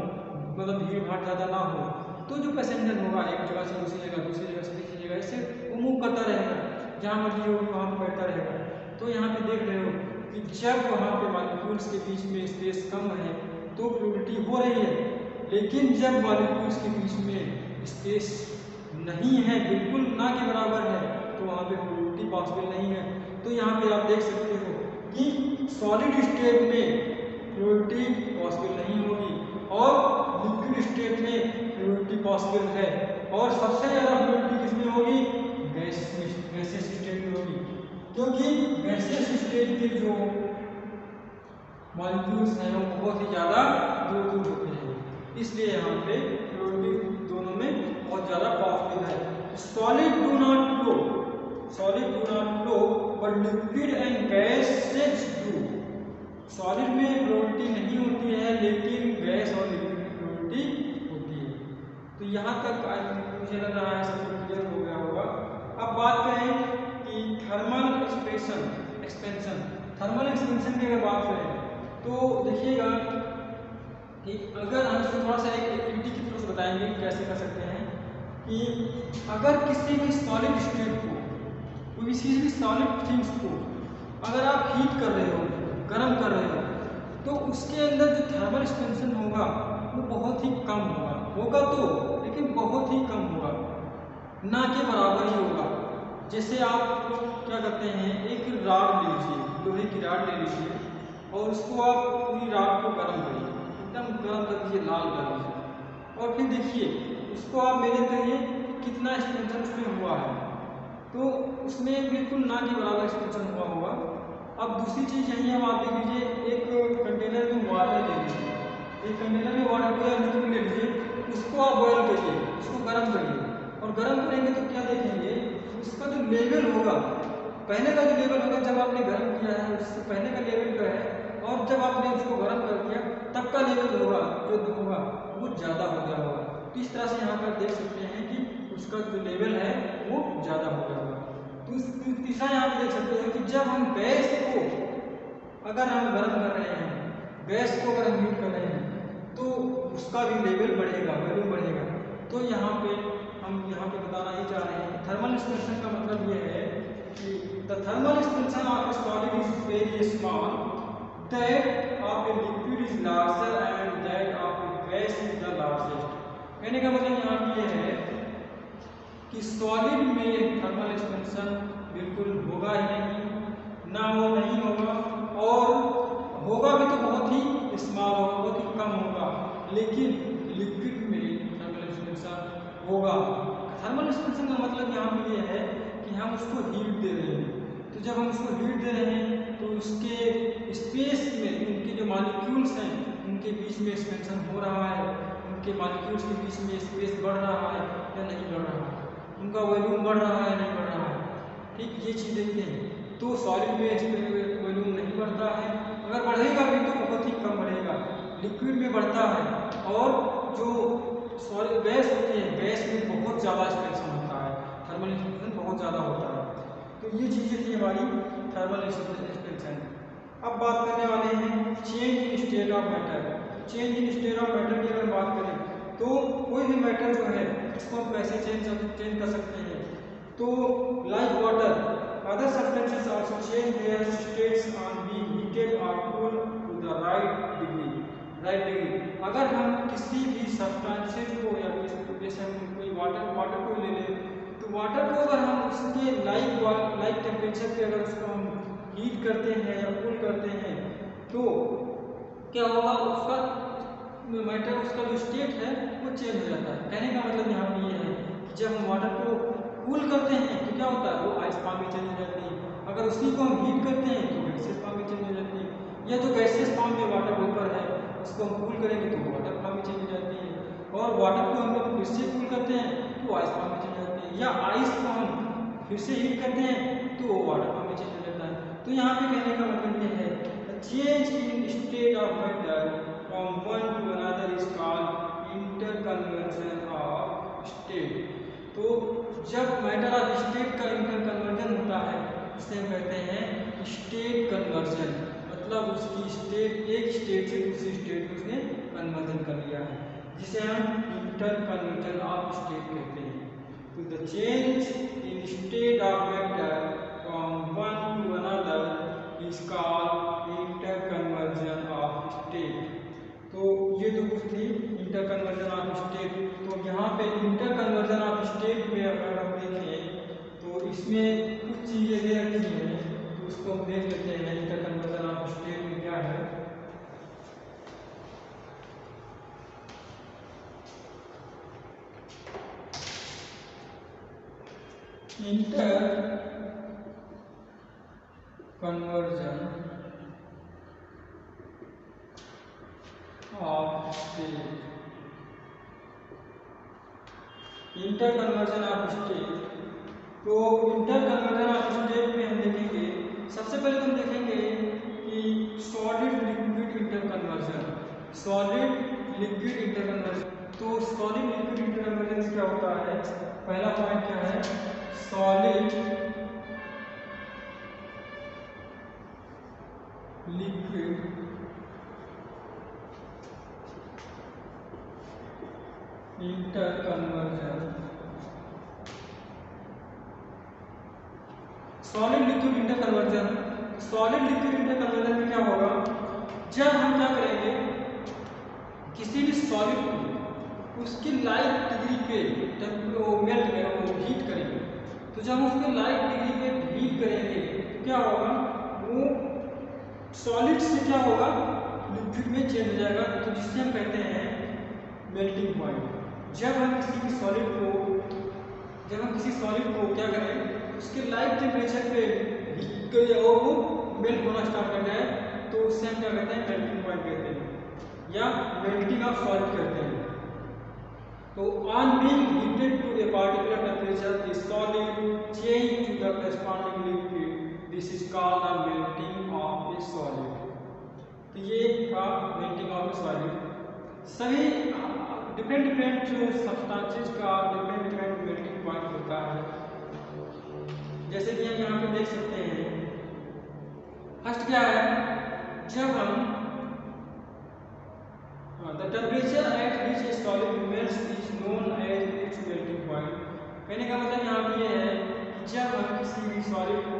मतलब भीड़ भाड़ ज़्यादा ना हो, तो जो पैसेंजर होगा एक जगह से दूसरी जगह से तीसरी जगह, ऐसे वो मूव करता रहेगा, जहाँ मर्जी होगी वहाँ पर बैठता रहेगा। तो यहाँ पे देख रहे हो कि जब वहाँ पे मॉलिक्यूल्स के बीच में स्पेस कम है तो फ्लूइडिटी हो रही है, लेकिन जब मॉलिक्यूल्स के बीच में स्पेस नहीं है, बिल्कुल ना के बराबर है, तो वहाँ पे फ्लूइडिटी पॉसिबल नहीं है। तो यहाँ पे आप देख सकते हो कि सॉलिड स्टेट में फ्लूइडिटी पॉसिबल नहीं होगी और लिक्विड स्टेट में फ्लूइडिटी पॉसिबल है, और सबसे ज़्यादा फ्लूइडिटी किसमें होगी? गैसियस स्टेट में होगी, क्योंकि गैसियस स्टेट के जो मॉलिक्यूल्स हैं वो बहुत ही ज़्यादा दूर दूर होते हैं, इसलिए यहाँ पे फ्लूइडिटी दोनों में बहुत ज़्यादा पॉसिबल है। Solid do not flow but liquid and gases do. Solid में फ्लूइडिटी नहीं होती है, लेकिन गैस और लिक्विड में फ्लूइडिटी होती है। तो यहाँ तक मुझे लग रहा है सब कुछ क्लियर हो गया होगा। अब बात करें कि थर्मल एक्सपेंशन की अगर बात करें तो देखिएगा कि अगर हम इसको थोड़ा सा एक एक्टिविटी की तरफ बताएंगे कैसे कर सकते हैं कि अगर किसी भी सॉलिड स्टेट को, किसी भी सॉलिड थिंग्स को अगर आप हीट कर रहे हो, गर्म कर रहे हो, तो उसके अंदर जो थर्मल एक्सपेंशन होगा वो बहुत ही कम होगा तो, लेकिन बहुत ही कम होगा, ना के बराबर ही होगा। जैसे आप क्या करते हैं, एक राड ले लीजिए, लोहे की राड ले लीजिए और उसको आप पूरी राड को गर्म करिए, एकदम गर्म कर दीजिए, लाल कर दीजिए, और फिर देखिए उसको आप मेजर करिए कितना एक्सपेंशन उसमें हुआ है, तो उसमें बिल्कुल ना के बराबर एक्सपेंशन हुआ होगा। अब दूसरी चीज़ यही है, आप देख लीजिए एक कंटेनर में वाटर ले लीजिए, एक कंटेनर में वाटर को या लिक्विड ले लीजिए, उसको आप बॉयल करिए, उसको गर्म करिए, और गर्म करेंगे तो क्या देखेंगे, उसका जो लेवल होगा, पहले का जो लेवल होगा जब आपने गर्म किया है उससे पहले का लेवल जो है, और जब आपने उसको गर्म कर दिया तब का लेवल होगा जो होगा वो ज़्यादा हो गया होगा। तो इस तरह से यहाँ पर देख सकते हैं कि उसका जो लेवल है वो ज़्यादा हो गया होगा। तो तीसरा यहाँ पर देख सकते हैं कि जब हम गैस को अगर हम गर्म कर रहे हैं, गैस को अगर हम हीट कर रहे हैं तो उसका भी लेवल बढ़ेगा, वैल्यू बढ़ेगा। तो यहाँ पे हम बताना ही चाह रहे हैं, थर्मल एक्सपेंशन का मतलब ये है कि the thermal expansion of a solid is very small, that of A liquid is larger and that of A gas is the largest. कहने का मतलब यहाँ पे ये है कि सॉलिड में थर्मल एक्सपेंशन बिल्कुल होगा ही नहीं, ना वो नहीं होगा, और होगा भी तो बहुत ही स्मॉल होगा, बहुत ही कम होगा, लेकिन लिक्विड में थर्मल एक्सपेंशन होगा। थर्मल एक्सपेंशन का मतलब यहाँ पे ये है कि हम उसको हीट दे रहे हैं, तो जब हम उसको हीट दे रहे हैं तो उसके स्पेस में उनके जो मॉलिक्यूल्स हैं उनके बीच में एक्सपेंशन हो रहा है, उनके मॉलिक्यूल्स के बीच में स्पेस बढ़ रहा है या नहीं बढ़ रहा है, उनका वॉल्यूम बढ़ रहा है नहीं बढ़ रहा है। ठीक, ये चीज़ देखते हैं। तो सॉलिड में वॉल्यूम नहीं बढ़ता है, अगर बढ़ेगा भी तो बहुत ही कम बढ़ेगा, लिक्विड में बढ़ता है, और जो सॉलिड गैस होती है, गैस में बहुत ज़्यादा एक्सपेंशन होता है, थर्मल एक्सपेंशन बहुत ज़्यादा होता है। तो ये चीज़ें थी हमारी थर्मल एक्सपेंशन। अब बात करने वाले हैं change in state of matter. Change in state of matter की अगर बात करें तो कोई भी मैटर जो है उसको हम कैसे चेंज कर सकते हैं, तो like water other substances also change their states on being heated और cooled to the right degree. अगर हम किसी भी सब्सटेंसेस को या जैसे हम कोई वाटर को ले लें, तो वाटर को अगर हम उसके लाइक टेम्परेचर पे अगर उसको हम हीट करते हैं या कूल करते हैं तो क्या होगा, उसका मैटर, उसका जो स्टेट है वो चेंज हो जाता है। कहने का मतलब यहाँ पे ये है कि जब हम वाटर को कूल करते हैं तो क्या होता है, वो आइस फॉर्म में चेंज हो जाती है। अगर उसी को हम हीट करते हैं तो गैसियस फॉर्म में चेंज हो जाती है। या जो गैसियस फॉर्म में वाटर वेपर है उसको हम कूल करेंगे तो वाटर फॉर्म में चेंज हो जाती है। और वाटर को हम लोग फिर से कूल करते हैं तो आइस फॉर्म में चेंज हो जाती है। या आइस को हम फिर से हीट करते हैं तो वो वाटर फॉर्म में चेंज हो जाता है। तो यहाँ पे कहने का मतलब ये है, change in state of matter from one two another is called interconversion of state. तो जब मैटर ऑफ स्टेट का इंटरकन्वर्जन होता है उसे हम कहते हैं स्टेट कन्वर्जन। मतलब उसकी स्टेट, एक स्टेट से दूसरी स्टेट में उसने कन्वर्जन कर लिया है, जिसे हम इंटरकन्वर्जन ऑफ स्टेट कहते हैं। तो the change in state of matter from one two another is called interconversion of state. तो ये जो कुछ थी इंटरकन्वर्जन ऑफ स्टेट, तो यहाँ पे इंटरकन्वर्जन ऑफ स्टेट में अगर हम देखें तो इसमें कुछ चीज़ें दे रखी हैं, तो उसको हम देख लेते हैं इंटरकन्वर्जन ऑफ स्टेट में क्या है। Inter conversion of state, inter conversion of state. तो इंटर कन्वर्जन ऑफ स्टेट में हम देखेंगे, सबसे पहले हम देखेंगे कि solid liquid inter conversion, solid liquid inter conversion. तो सॉलिड लिक्विड इंटर कन्वर्जन में क्या होता है, पहला पॉइंट क्या है, solid liquid inter conversion. Solid liquid inter conversion, solid liquid inter conversion में क्या होगा, जब हम क्या करेंगे, किसी भी सॉलिड को उसकी लाइट डिग्री पे मेल्ट करेंगे, हीट करेंगे। तो जब हम उसके लाइट डिग्री पे हीट करेंगे तो क्या होगा, वो सॉलिड से क्या होगा, लिक्विड में चेंज हो जाएगा। तो जिससे हम कहते हैं मेल्टिंग पॉइंट। जब हम किसी सॉलिड को क्या करें, उसके लाइट टेम्परेचर पे हीट करें और वो मेल्ट होना स्टार्ट कर जाए तो उससे हम क्या कहते हैं, मेल्टिंग पॉइंट कहते हैं या मेल्टिंग ऑफ सॉलिड कहते हैं। तो on being heated to a particular temperature the solid change to the corresponding liquid, this is called the melting of a solid. तो ये था मेल्टिंग ऑफ ए सॉलिड। सभी डिफरेंट सब्सटेंसेस का different melting point होता है। जैसे कि हम यहाँ पे देख सकते हैं, फर्स्ट क्या है, जब हम the temperature at which a solid melts is known as its melting point. कहने का मतलब यहाँ पे ये है कि जब हम किसी भी सॉलिड को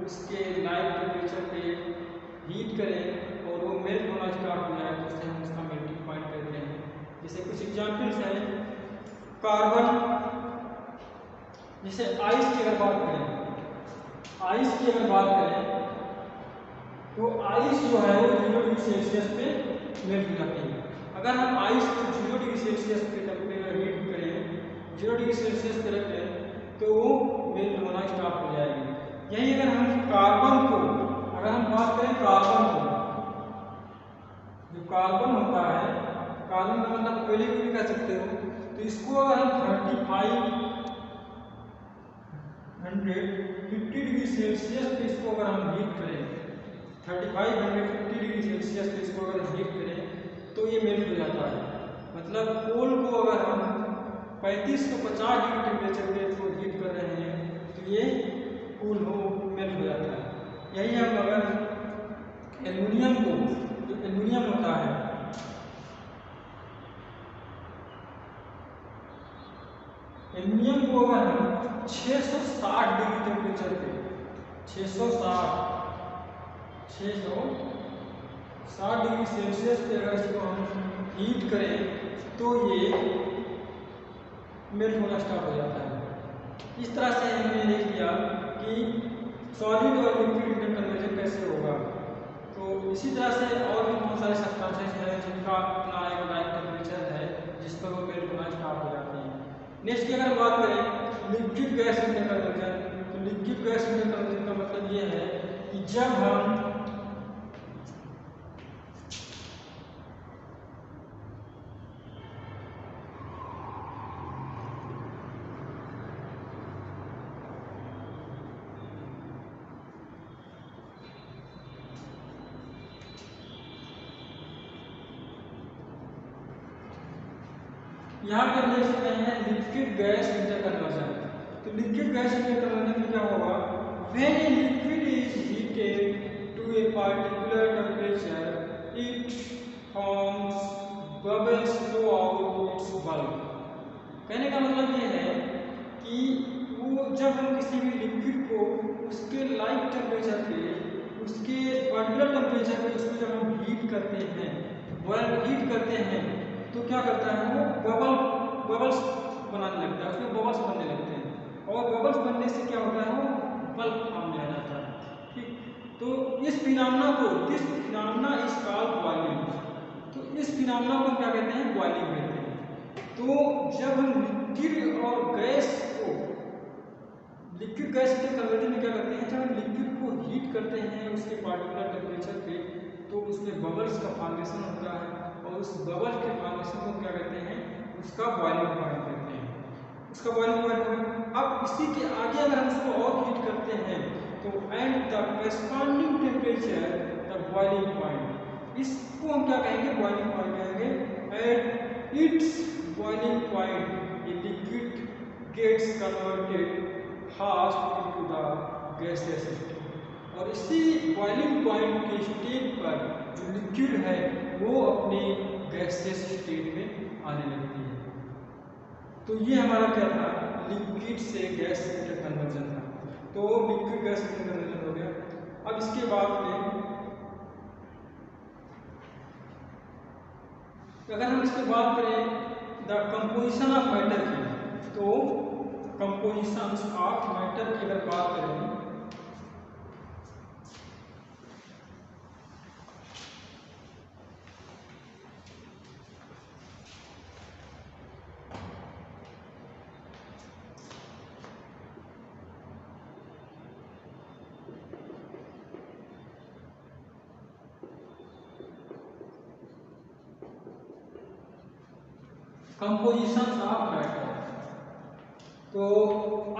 उसके लाइट टेम्परेचर पे हीट करें और वो मेल्ट होना स्टार्ट हो जाए तो उससे हम उसका मेल्टिंग पॉइंट कहते हैं। जैसे कुछ एग्जाम्पल्स हैं, कार्बन, जैसे आइस की अगर बात करें, आइस की अगर बात करें तो आइस जो है वो 0 डिग्री सेल्सियस पे मेल्ट हो जाती है। अगर हम आइस को 0 डिग्री सेल्सियस पे हीट करें, 0 डिग्री सेल्सियस पे रखें तो वो मेल्ट होना स्टार्ट हो जाएगी। यही अगर हम कार्बन को, अगर हम बात करें कार्बन को, जो कार्बन होता है, कार्बन का मतलब कोयले को भी कह सकते हो, तो इसको अगर हम 3550 डिग्री सेल्सियस पे इसको अगर हम हीट करें, 3550 डिग्री सेल्सियस पे इसको अगर हीट करें तो ये मेल्ट हो जाता है। मतलब कोल को अगर हम 3550 डिग्री टेम्परेचर पे इसको हीट कर रहे हैं तो ये कूल हो मेल्ट हो जाता है। यही हम अगर एल्युमिनियम को, जो एल्युमिनियम होता है, एल्युमिनियम को अगर हम 660 डिग्री टेम्परेचर पे 660 डिग्री सेल्सियस पे अगर इसको हम हीट करें तो ये मेल्ट होना स्टार्ट हो जाता है। इस तरह से हमने देख लिया कि सॉलिड और लिक्विड इंटर कन्वर्जन कैसे होगा। तो इसी तरह से और भी बहुत सारे सब्सटेंसेस हैं जिनका अपना एक लाइट टेम्परेचर है जिस पर वो मेल्ट होना स्टार्ट हो जाते हैं। नेक्स्ट की अगर बात करें लिक्विड गैस इंटरकन्वर्जन, तो लिक्विड गैस इंटरकन्वर्जन का मतलब ये है कि जब हम यहाँ पे देख सकते हैं लिक्विड गैस इंटरकन्वर्जन। तो लिक्विड गैस इंटरकन्वर्जन में क्या होगा, when a liquid is heated to a particular temperature it forms bubbles flow out its bulb. कहने का मतलब ये है कि वो जब हम किसी भी लिक्विड को उसके लाइट टेम्परेचर पे, उसके पर्टिकुलर टेम्परेचर पे उसको जब हम हीट करते हैं, बॉयल हीट करते हैं, तो क्या करता है वो बबल्स बनाने लगता है, उसमें बबल्स बनने लगते हैं और बबल्स बनने से क्या होता है वो बल्ब फॉर्म में आ जाता है। ठीक, तो इस फिनोमेना को, this phenomena is called boiling. तो इस फिनोमेना को क्या कहते हैं, बॉइलिंग कहते हैं। तो जब हम लिक्विड और गैस को, लिक्विड गैस के कन्वर्जन में क्या करते हैं, जब हम लिक्विड को हीट करते हैं उसके पार्टिकुलर टेम्परेचर पे, तो उसमें बबल्स का फॉर्मेशन होता है और उस बबल के फॉर्मेशन को क्या कहते हैं, उसका बॉइलिंग पॉइंट कहते हैं, उसका बॉइलिंग पॉइंट। अब इसी के आगे अगर हम उसको और हीट करते हैं तो and the corresponding temperature the boiling point, इसको हम क्या कहेंगे, बॉइलिंग पॉइंट कहेंगे। At its boiling point a liquid gets converted fast into the gaseous state. और इसी बॉइलिंग पॉइंट के स्टेज पर जो लिक्विड है वो अपने गैसियस स्टेट में आने लगती है। तो ये हमारा क्या था, लिक्विड से गैस इंटरकन्वर्जन था। तो लिक्विड गैस इंटरकन्वर्जन हो गया। अब इसके बाद में अगर हम इसके बात करें द कंपोजिशन ऑफ मैटर की, तो कंपोजिशन ऑफ मैटर की अगर बात करें, कंपोजिशन ऑफ मैटर, तो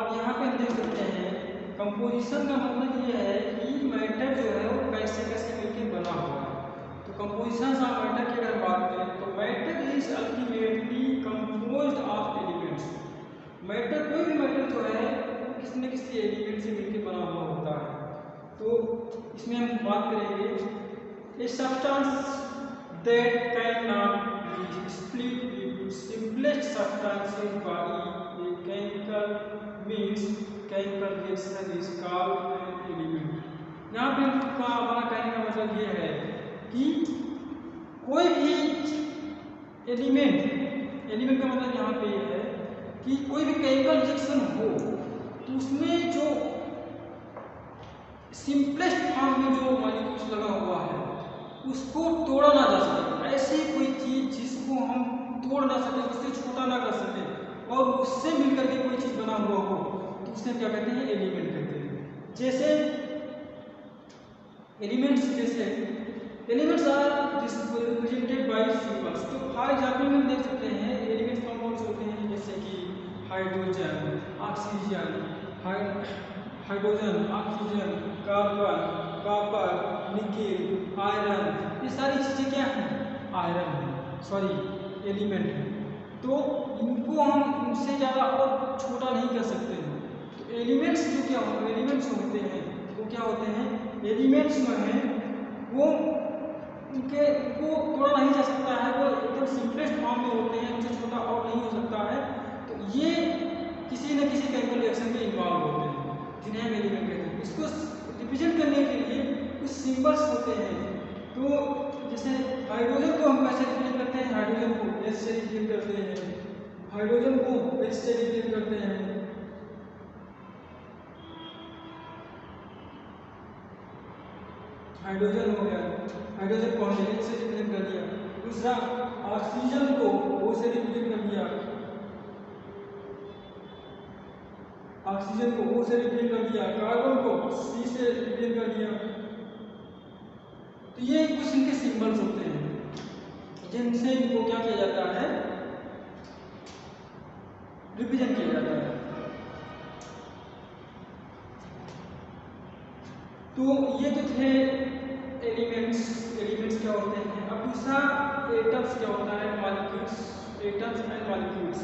अब यहाँ पे देख सकते हैं कंपोजिशन का मतलब ये है कि मैटर जो है वो कैसे कैसे मिलकर बना हुआ है। तो कंपोजिशन ऑफ मैटर की अगर बात करें तो matter is ultimately composed of elements. Matter, कोई भी मैटर जो है वो किसी न किसी एलिमेंट से मिलकर बना हुआ होता है। तो इसमें हम बात करेंगे a substance that can not be split into simplest substances by a chemical means, chemical reaction is called an element। यहाँ पे हमारा कहने का मतलब ये है कि कोई भी एलिमेंट का मतलब यहाँ पे ये है कि कोई भी केमिकल रिएक्शन हो तो उसमें जो सिंपलेस्ट फॉर्म में जो मॉलिक्यूल्स लगा हुआ है उसको तोड़ा ना जा सके। ऐसी कोई चीज जिसको हम तोड़ ना सके, उससे छोटा ना कर सके और उससे मिलकर के कोई चीज बना हुआ हो तो उससे क्या कहते हैं, एलिमेंट कहते हैं। जैसे elements are represented by symbols. तो फॉर एग्जांपल में देख सकते हैं एलिमेंट्स कंपाउंड्स होते हैं जैसे कि hydrogen, oxygen, hydrogen, oxygen, carbon, copper, nickel, iron, ये सारी चीजें क्या हैं, आयरन है, सॉरी एलिमेंट है। तो इनको हम इनसे ज़्यादा और छोटा नहीं कर सकते हैं। तो एलिमेंट्स जो क्या होते हैं, एलिमेंट्स होते हैं वो क्या होते हैं, एलिमेंट्स में है वो उनको तोड़ा नहीं जा सकता है, वो एकदम सिंपलेस्ट फॉर्म में होते हैं, उनसे छोटा और नहीं हो सकता है। तो ये किसी न किसी केमिकल रिएक्शन में इन्वॉल्व होते हैं जिन्हें हम एलिमेंट कहते हैं। इसको रिप्रेजेंट करने के लिए कुछ सिंबल्स होते हैं। तो जैसे हाइड्रोजन को हम कैसे रिप्रेजेंट करते हैं, हाइड्रोजन को H से रिप्रेजेंट करते हैं, हाइड्रोजन को H से रिप्रेजेंट करते हैं। हाइड्रोजन हो गया, हाइड्रोजन को हमने H से रिप्रेजेंट कर दिया। दूसरा ऑक्सीजन को O से रिप्रेजेंट कर दिया। ऑक्सीजन को O से रिप्रेजेंट कर दिया, कार्बन को C से रिप्रेजेंट कर दिया। तो ये कुछ इनके सिंबल्स होते हैं जिनसे इनको क्या किया जाता है, रिप्रेजेंट किया जाता है। तो ये जो थे एलिमेंट्स क्या होते हैं। अब दूसरा एटम्स क्या होता है, मॉलिक्यूल्स, एटम्स एंड मॉलिक्यूल्स।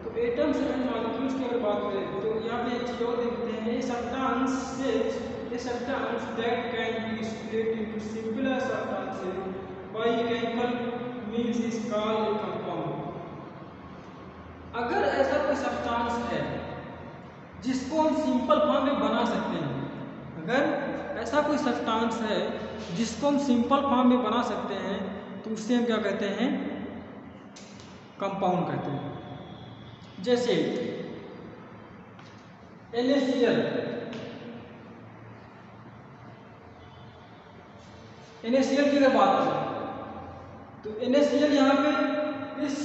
तो एटम्स एंड मॉलिक्यूल्स की अगर बात करें तो यहाँ पे एक चीज और देखते हैं, a substance that can be split into simpler substances by chemical means is called a compound। अगर ऐसा कोई सब्सटेंस है जिसको हम सिंपल फॉर्म में बना सकते हैं, अगर ऐसा कोई सब्सटेंस है जिसको हम सिंपल फॉर्म में बना सकते हैं तो उससे हम क्या कहते हैं, कंपाउंड कहते हैं। जैसे NaCl की अगर बात करें तो NaCl यहाँ पे इस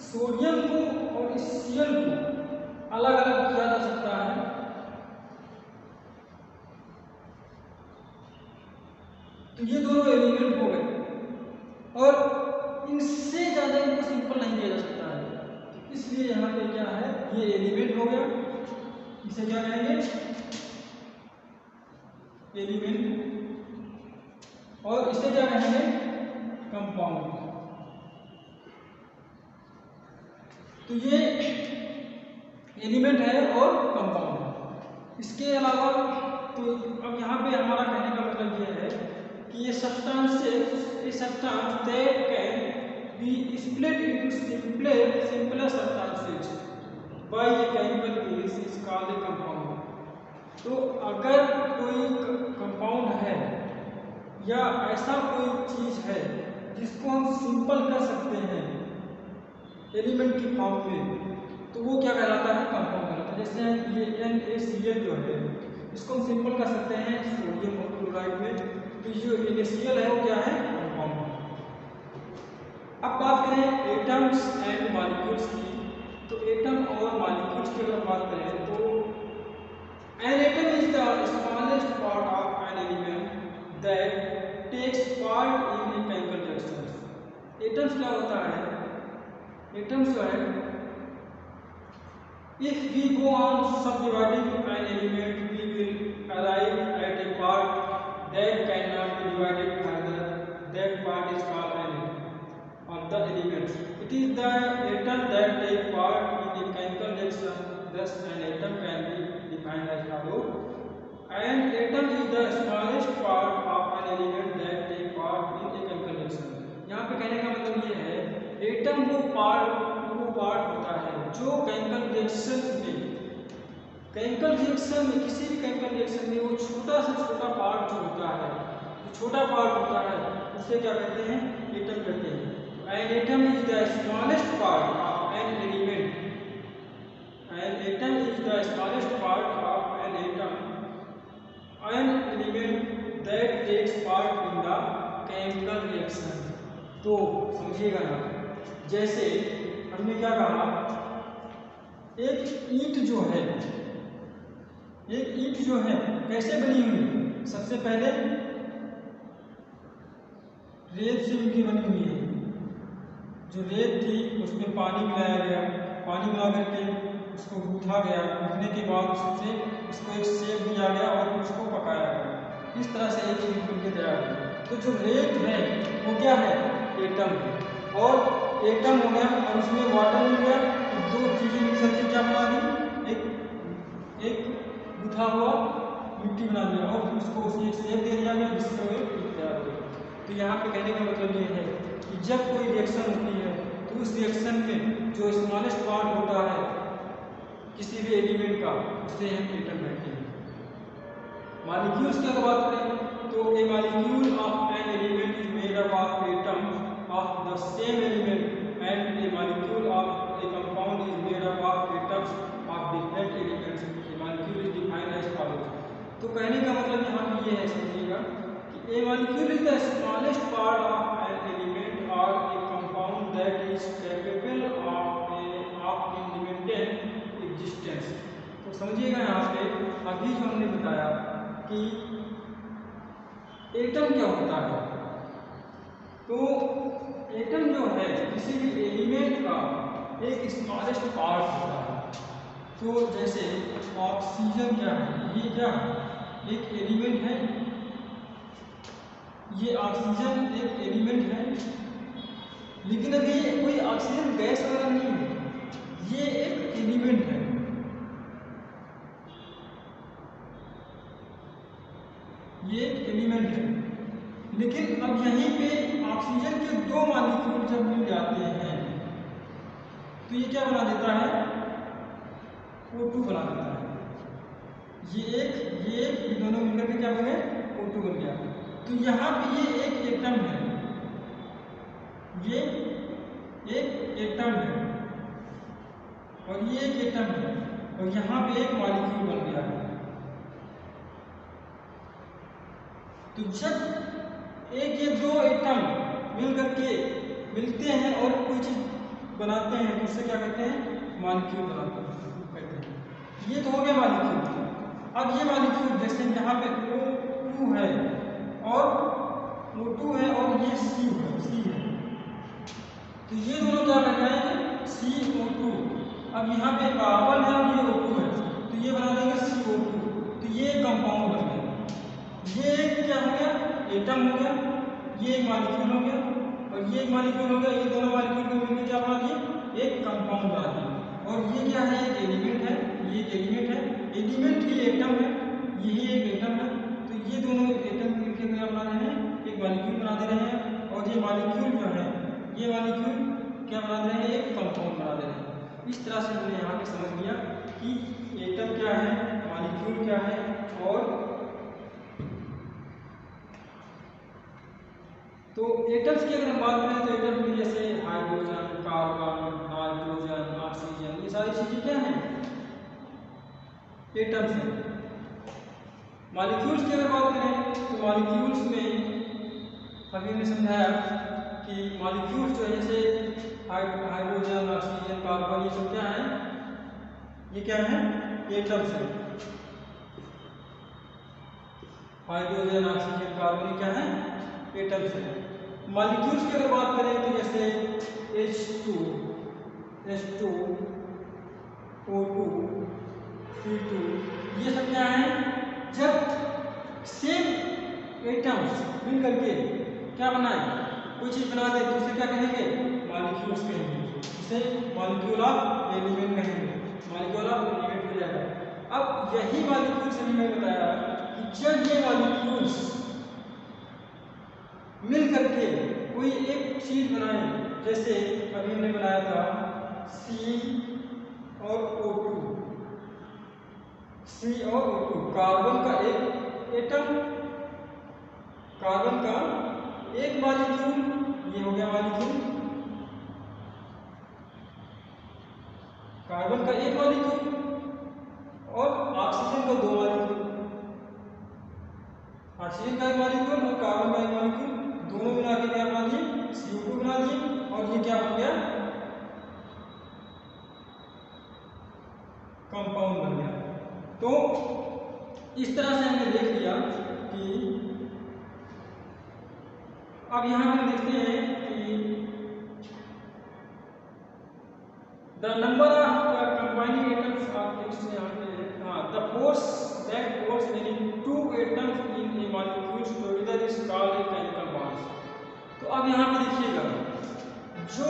सोडियम को और इस Cl को अलग अलग किया जा सकता है। तो ये दोनों एलिमेंट हो गए और इनसे ज़्यादा इनको सिंपल नहीं दिया जा सकता है, तो इसलिए यहाँ पे क्या है, ये एलिमेंट हो गया, इसे क्या कहेंगे, एलिमेंट, और इसे क्या कहेंगे, कंपाउंड। तो ये एलिमेंट है और कंपाउंड है। इसके अलावा तो अब यहाँ पे हमारा कहने का मतलब ये है कि ये substances that can be split into simpler substances by a chemical means is called a compound। तो अगर कोई कंपाउंड है या ऐसा कोई चीज है जिसको हम सिंपल कर सकते हैं एलिमेंट की फॉर्म में, तो वो क्या कहलाता है, कंपाउंड कहलाता है। जैसे ये NaCl जो है इसको हम सिंपल कर सकते हैं सोडियम और क्लोराइड में, तो जो NaCl है वो क्या है, कंपाउंड। अब बात करें एटम्स एंड मॉलिक्यूल्स की, तो एटम और मॉलिक्यूल्स की अगर बात करें तो an atom is the smallest part of an element that takes part in a chemical reaction। Atoms क्या होता है, एटम्स जो है, if we go on subdividing an element we will arrive at a part that cannot be divided further, that part is called an atom of the elements। It is the atom that take part in a chemical reaction, thus an atom can be defined as follows: an atom is the smallest part of an element that take part in a chemical reaction। यहाँ पे कहने का मतलब ये है, atom वो part होता है जो केमिकल रिएक्शन में किसी भी केमिकल रिएक्शन में वो छोटा से छोटा पार्ट जो होता है, जो छोटा पार्ट होता है उसे क्या कहते हैं, एटम कहते हैं। An atom is the smallest part of an element। An atom is the smallest part of an element that takes part in the chemical reaction। तो समझिएगा ना, जैसे हमने क्या कहा, एक ईंट जो है कैसे बनी हुई, सबसे पहले रेत से इनकी बनी हुई है। जो रेत थी उसमें पानी मिलाया गया, पानी मिला करके उसको गूंथा गया, गूंथने के बाद उसको एक शेप दिया गया और उसको पकाया गया। इस तरह से एक ईंट बनके तैयार हुई। तो जो रेत है वो क्या है, एटम है, और एटम हो गया और उसमें वाटर मिल गया, तो दो चीजें मिलकर के क्या बना दी, एक गूंथा हुआ मिट्टी बना दिया और उसको उसे एक शेप दे दिया गया जिससे वो एक ईंट तैयार हो गई। तो यहाँ पे कहने का मतलब ये है कि जब कोई रिएक्शन होती है तो उस रिएक्शन में जो स्मॉलेस्ट पार्ट होता है किसी भी एलिमेंट का, उसे हम एटम कहते हैं। मॉलिक्यूल्स की अगर बात करें तो a molecule of an element is made up of atoms of the same element and a molecule of a compound is made up of atoms of different elements. A molecule is defined as follows. तो कहने का मतलब यहाँ पे ये है, समझिएगा, A molecule is the smallest part of an element or a compound that is capable of independent existence। तो तो समझिएगा यहाँ पे अभी जो हमने बताया कि एटम क्या होता है। तो एटम जो है किसी भी एलिमेंट का एक स्मॉलेस्ट पार्ट होता है। तो जैसे ऑक्सीजन क्या है, ये क्या है, एक एलिमेंट है। ये ऑक्सीजन एक एलिमेंट है, लेकिन अभी ये कोई ऑक्सीजन गैस वगैरह नहीं है, ये एक एलिमेंट है। ये एक एलिमेंट है, लेकिन अब यहीं पे ऑक्सीजन के दो मॉलिक्यूल जब मिल जाते हैं तो ये क्या बना देता है, O2 बना देता है। ये दोनों मिलकर के क्या बन गए, O2 बन गया। तो यहाँ पे ये एक एटम है, ये एक एटम है और ये एक एटम है, और यहाँ पे एक मॉलिक्यूल बन गया है। तो जब एक ये दो एटम मिलकर के मिलते हैं और कोई चीज बनाते हैं तो उससे क्या कहते हैं, मॉलिक्यूल बनाते हैं। ये तो हो गया मॉलिक्यूल। अब ये मॉलिक्यूल जैसे यहाँ पे O2 है और O2 है और ये C है, तो ये दोनों क्या बन जाएंगे, CO2। अब यहाँ पे कार्बन है और ये O2 है, तो ये बना देंगे CO2। तो ये कंपाउंड बन गया। ये एक क्या हो गया, एटम हो गया, ये एक मॉलिक्यूल हो गया और ये एक मॉलिक्यूल हो गया। ये दोनों मॉलिक्यूल को मिलकर क्या बना दिए, एक कंपाउंड बना दिया। और ये क्या है, एक एलिमेंट है, ये एक एलिमेंट है, एलिमेंट ही एटम है, यही एक एटम है। तो ये दोनों एटम मिलकर क्या बना रहे हैं, एक मॉलिक्यूल बना दे रहे हैं। और ये मॉलिक्यूल जो है, ये मॉलिक्यूल क्या बना दे रहे हैं, एक कंपाउंड बना दे रहे हैं। इस तरह से हमने यहाँ पे समझ लिया कि एटम क्या है, मॉलिक्यूल क्या है। और तो एटम्स की अगर हम बात करें तो एटम में जैसे हाइड्रोजन, कार्बन, नाइट्रोजन, ऑक्सीजन, ये सारी चीजें क्या हैं, एटम्स हैं। मॉलिक्यूल्स की अगर बात करें तो मॉलिक्यूल्स में अभी हमने समझाया कि मॉलिक्यूल्स जो है जैसे हाइड्रोजन, ऑक्सीजन, कार्बन, ये सब क्या है, ये क्या है, एटम्स हैं। हाइड्रोजन, ऑक्सीजन, कार्बन क्या है, एटम्स है। मॉलिक्यूल्स की अगर बात करें तो जैसे H2, O2, C2, ये सब क्या है, जब सेम एटम्स मिल करके क्या बनाए, कोई चीज बना दे तो उसे क्या कहेंगे, मॉलिक्यूल्स कहेंगे। उसे मॉलिक्यूल ऑफ एलिमेंट कहेंगे, मॉलिक्यूल ऑफ एलिमेंट हो जाएगा। अब यही मॉलिक्यूल्स अभी मैं बताया कि जब ये मॉलिक्यूल्स मिल करके कोई एक चीज बनाए, जैसे अभी हमने बनाया था C और O2, C और O2, कार्बन का एक एटम, कार्बन का एक मॉलिक्यूल, ये हो गया मॉलिक्यूल, कार्बन का एक मॉलिक्यूल और ऑक्सीजन का दो मॉलिक्यूल, ऑक्सीजन का एक मॉलिक्यूल और कार्बन का एक मॉलिक्यूल, दोनों मिला के क्या बना दिए, CO2 बना दिए। और ये क्या बन गया, कंपाउंड बन गया। तो इस तरह से हमने देख लिया कि अब यहां हम देखते हैं कि the number of combining atoms of the force that force any two atoms in A molecules together is called a chemical bond. तो अब यहाँ पे देखिएगा जो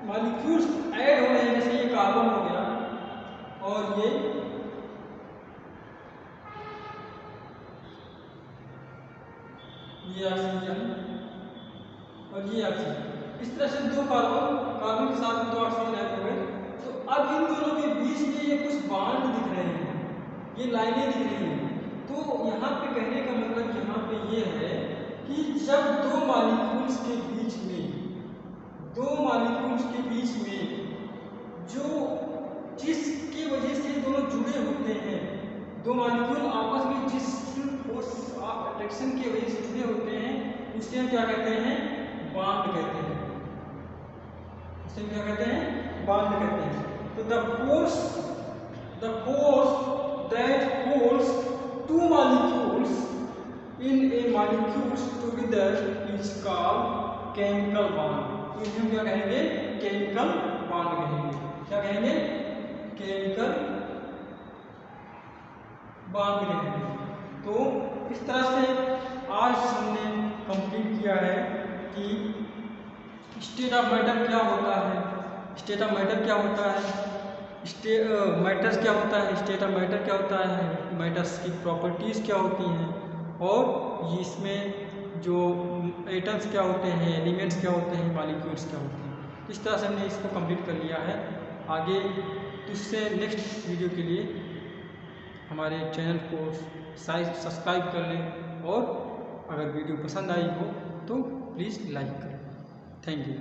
मॉलिक्यूल्स ऐड हो रहे हैं, जैसे ये कार्बन हो गया और ये ऑक्सीजन और ये ऑक्सीजन, इस तरह से दो कार्बन के साथ में दो ऑक्सीजन ऐड हो गए। तो अब इन दोनों के बीच में ये कुछ बांड दिख रहे हैं, ये लाइनें दिख रही हैं। तो यहाँ पे कहने का मतलब यहाँ पे ये है कि जब दो मॉलिक्यूल्स के बीच में जो जिसकी वजह से दोनों जुड़े होते हैं, दो मॉलिक्यूल आपस में जिस फोर्स ऑफ अट्रैक्शन की वजह से जुड़े होते हैं, उससे हम क्या कहते हैं, बॉन्ड कहते हैं। उससे क्या कहते हैं, बॉन्ड कहते हैं। तो the force the force that holds two molecules in A molecules together is called chemical bond. इसे हम क्या कहेंगे? केमिकल बॉन्ड कहेंगे। क्या कहेंगे? केमिकल बॉन्ड कहेंगे। तो इस तरह से आज हमने कंप्लीट किया है कि स्टेट ऑफ मैटर क्या होता है, स्टेट ऑफ मैटर क्या होता है, मैटर्स क्या होता है, स्टेट ऑफ मैटर क्या होता है, मैटर्स की प्रॉपर्टीज़ क्या होती हैं, और इसमें जो एटम्स क्या होते हैं, एलिमेंट्स क्या होते हैं, मॉलिक्यूल्स क्या होते हैं। इस तरह से हमने इसको कंप्लीट कर लिया है। आगे इससे नेक्स्ट वीडियो के लिए हमारे चैनल को सब्सक्राइब कर लें, और अगर वीडियो पसंद आई हो तो प्लीज़ लाइक करें। Thank you.